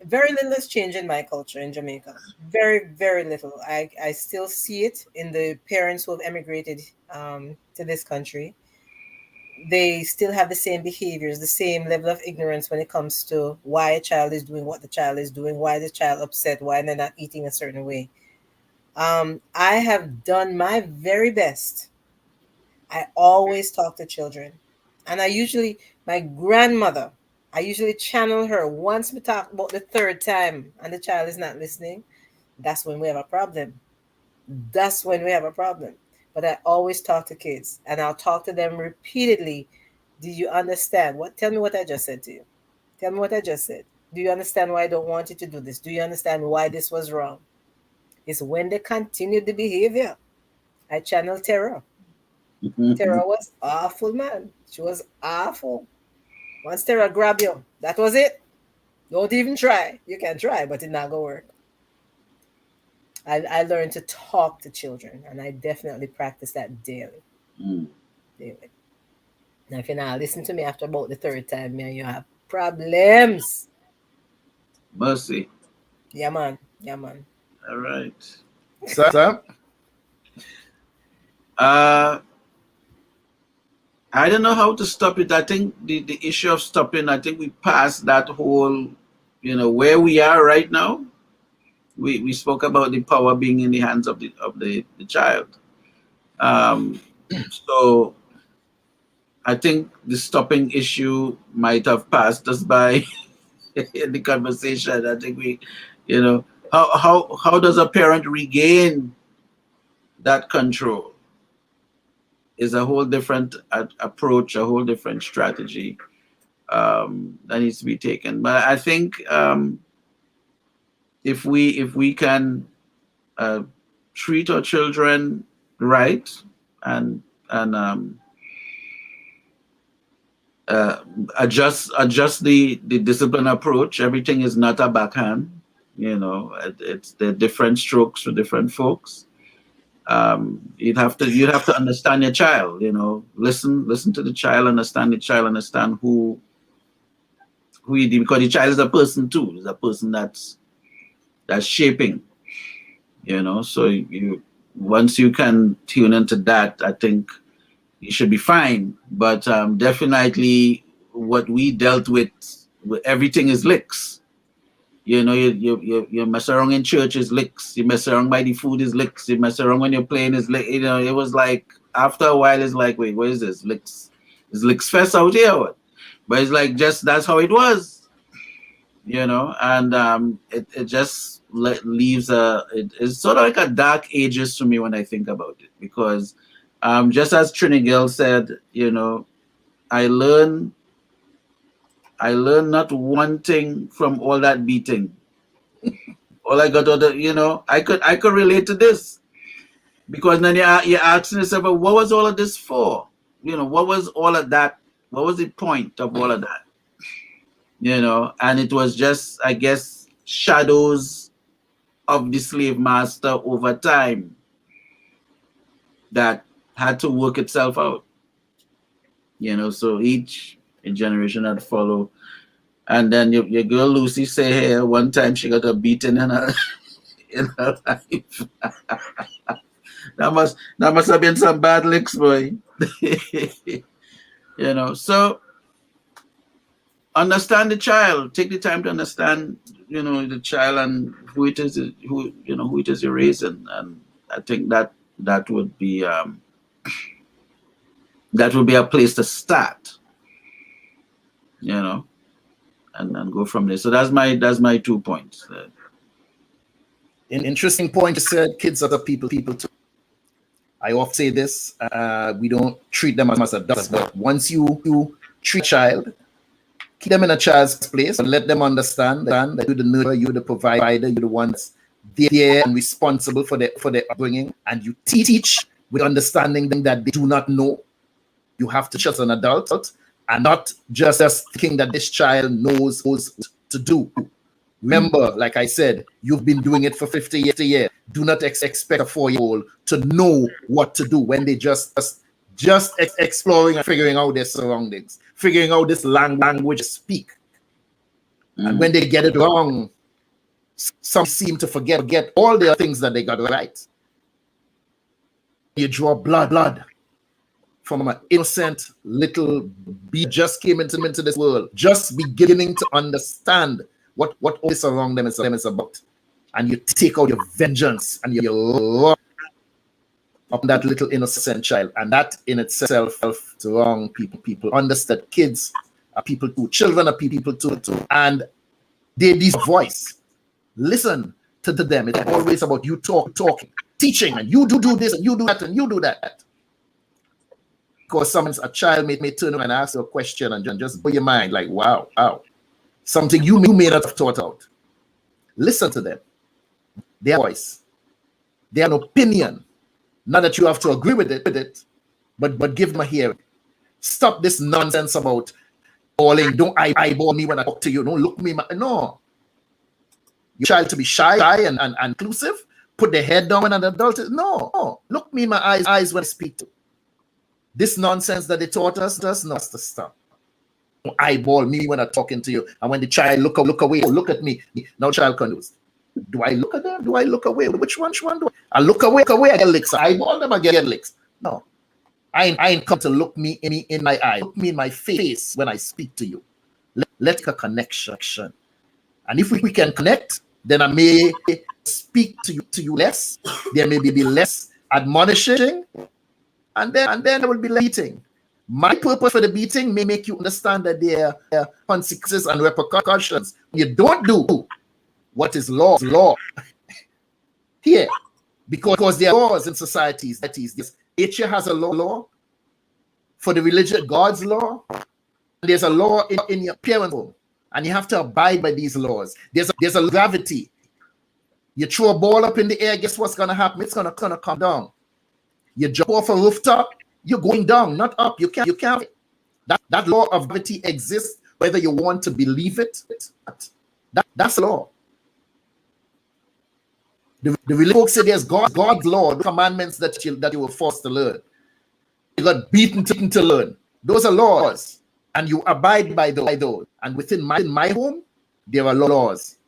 very little has changed in my culture in Jamaica. Very, very little. I still see it in the parents who have emigrated to this country. They still have the same behaviors, the same level of ignorance when it comes to why a child is doing what the child is doing, why the child upset, why they're not eating a certain way. I have done my very best. I always talk to children. And my grandmother, I usually channel her. Once we talk about the third time and the child is not listening, that's when we have a problem. But I always talk to kids and I'll talk to them repeatedly. Do you understand? Tell me what I just said to you. Tell me what I just said. Do you understand why I don't want you to do this? Do you understand why this was wrong? It's when they continued the behavior. I channeled Terra. Terra was awful, man. She was awful. Once Terra grab you, that was it. Don't even try. You can try, but it's not going to work. I learned to talk to children, and I definitely practice that daily. Daily. Now, if you're not listening to me after about the third time, man, you have problems. Mercy. Yeah, man. All right. Sir? I don't know how to stop it. I think the issue of stopping, I think we passed that whole, you know, where we are right now. We spoke about the power being in the hands of the child. So I think the stopping issue might have passed us by in the conversation. I think we, you know, how does a parent regain that control is a whole different approach, a whole different strategy that needs to be taken. But I think if we can treat our children right and adjust the discipline approach, everything is not a backhand. You know, it's the different strokes for different folks. You'd have to understand your child. You know, listen to the child, understand the child, understand who you do, because the child is a person too. Is a person that's shaping. You know, so once you can tune into that, I think you should be fine. But definitely what we dealt with everything is licks. You know, you mess around in church is licks. You mess around by the food is licks. You mess around when you're playing is licks. You know, it was like after a while it's like, wait, what is this? Licks? Is licks fest out here? But it's like just that's how it was. You know, and it just leaves it's sort of like a dark ages to me when I think about it, because just as Trinigel said, you know, I learned not one thing from all that beating. All I got, you know, I could relate to this, because then you're asking yourself, well, what was all of this for? You know, what was all of that? What was the point of all of that? You know, and it was just, I guess, shadows of the slave master over time that had to work itself out. You know, so each generation had to follow. And then your girl Lucy say here one time she got a beating in her life. that must have been some bad licks, boy. You know, so understand the child. Take the time to understand, you know, the child and who it is you're raising. And I think that would be a place to start. You know, and go from there. So that's my 2 points. An interesting point you said, kids are the people too. I often say this, we don't treat them as adults, but once you treat a child, keep them in a child's place and let them understand that you're the nurturer, you're the provider, you're the one that's there and responsible for their upbringing, and you teach with understanding that they do not know. You have to teach as an adult and not just thinking that this child knows what to do. Remember, like I said, you've been doing it for 50 years. Do not expect a 4-year-old to know what to do when they just exploring and figuring out their surroundings, figuring out this language to speak. And when they get it wrong, some seem to forget all the things that they got right. You draw blood from an innocent little bee just came into this world, just beginning to understand what all this around them is about. And you take out your vengeance and you rock up that little innocent child. And that in itself is wrong. People understand kids are people too. Children are people too. And they need voice. Listen to them. It's always about you talking, teaching, and you do this and you do that and you do that. Because a child may turn around and ask you a question and just blow your mind like, wow. Something you may not have thought out. Listen to them. Their voice. Their opinion. Not that you have to agree with it, but give them a hearing. Stop this nonsense about calling. Don't eyeball me when I talk to you. Don't look me. No. Your child to be shy and inclusive. Put their head down when an adult is. No. Look me in my eyes when I speak to. This nonsense that they taught us does not to stop. Don't eyeball me when I'm talking to you. And when the child look away, look at me. Now child can do it. Do I look at them? Do I look away? Which one do I look away, I get licks. I eyeball them, I get licks. No. I ain't come to look me in my eye. Look me in my face when I speak to you. Let's make a connection. And if we can connect, then I may speak to you less. There may be less admonishing. And then there will be beating. My purpose for the beating may make you understand that there are consequences and repercussions. You don't do what is law here, because there are laws in societies. Asia has a law for the religion, God's law. There's a law in your parents' home, and you have to abide by these laws. There's a gravity. You throw a ball up in the air, guess what's gonna happen? It's gonna come down. You jump off a rooftop, you're going down, not up. You can't. That law of gravity exists, whether you want to believe it. That's law. The religious folks say there's God's law, the commandments that you were forced to learn. You got beaten to learn. Those are laws, and you abide by those. And within my home, there are laws,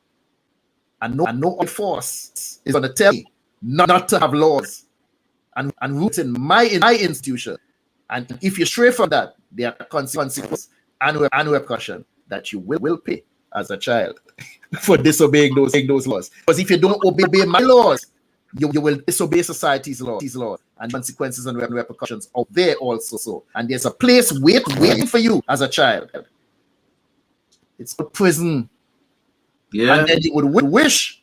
and no force is going to tell me not to have laws. And roots in my institution, And if you stray from that, there are consequences and repercussion that you will pay as a child for disobeying those laws. Because if you don't obey my laws, you will disobey society's laws, and consequences and repercussions out there also. So, and there's a place waiting for you as a child. It's called prison. Yeah. And then you would wish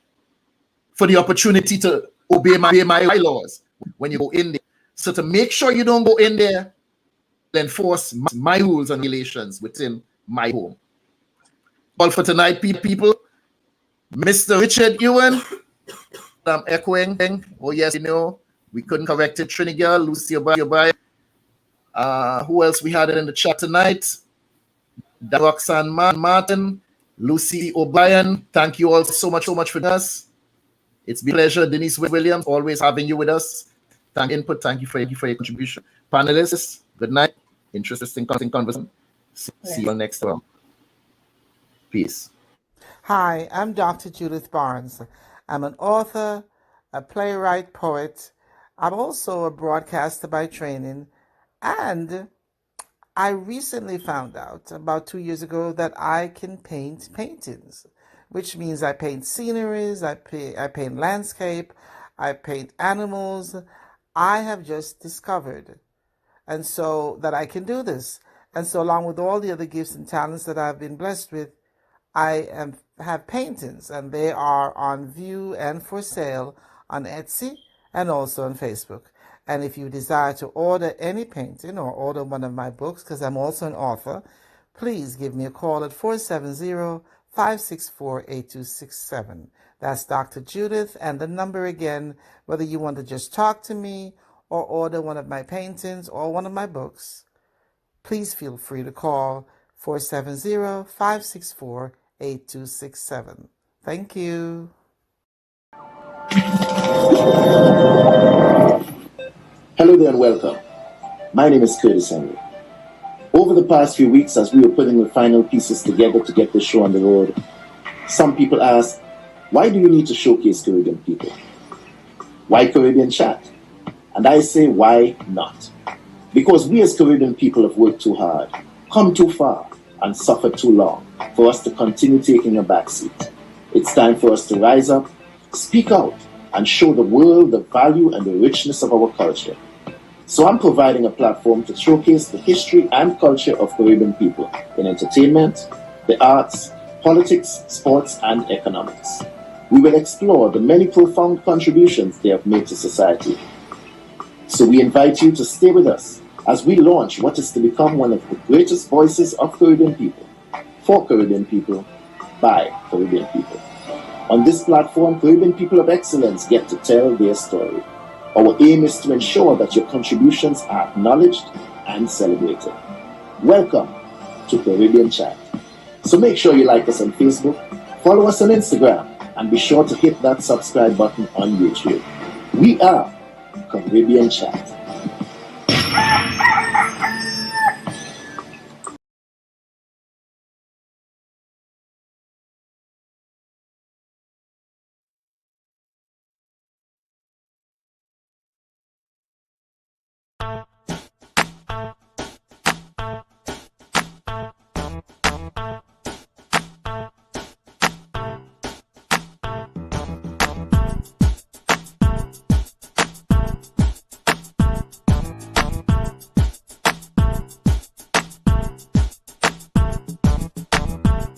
for the opportunity to obey my laws when you go in there. So to make sure you don't go in there, enforce my rules and regulations within my home. All for tonight, people. Mr. Richard Ewan, I'm echoing. Oh yes, we couldn't correct it. Trinigel, Lucy O'Brien. Who else we had it in the chat tonight? Roxanne Martin, Lucy O'Brien. Thank you all so much for us. It's been a pleasure. Denise Williams, always having you with us. Thank you for your contribution. Panelists, good night. Interesting conversation. See you all next time. Peace. Hi, I'm Dr. Judith Barnes. I'm an author, a playwright, poet. I'm also a broadcaster by training, and I recently found out about 2 years ago that I can paint paintings, which means I paint sceneries, I paint landscape, I paint animals. I have just discovered, and so that I can do this. And so along with all the other gifts and talents that I've been blessed with, I have paintings, and they are on view and for sale on Etsy and also on Facebook. And if you desire to order any painting or order one of my books, because I'm also an author, please give me a call at 470-564-8267. That's Dr. Judith, and the number again, whether you want to just talk to me or order one of my paintings or one of my books, please feel free to call 470-564-8267. Thank you. Hello there and welcome. My name is Curtis Henry. Over the past few weeks, as we were putting the final pieces together to get the show on the road, some people ask, why do you need to showcase Caribbean people? Why Caribbean Chat? And I say, why not? Because we as Caribbean people have worked too hard, come too far, and suffered too long for us to continue taking a backseat. It's time for us to rise up, speak out, and show the world the value and the richness of our culture. So I'm providing a platform to showcase the history and culture of Caribbean people in entertainment, the arts, politics, sports, and economics. We will explore the many profound contributions they have made to society. So we invite you to stay with us as we launch what is to become one of the greatest voices of Caribbean people, for Caribbean people, by Caribbean people. On this platform, Caribbean people of excellence get to tell their story. Our aim is to ensure that your contributions are acknowledged and celebrated. Welcome to Caribbean Chat. So make sure you like us on Facebook, follow us on Instagram, and be sure to hit that subscribe button on YouTube. We are Caribbean Chat.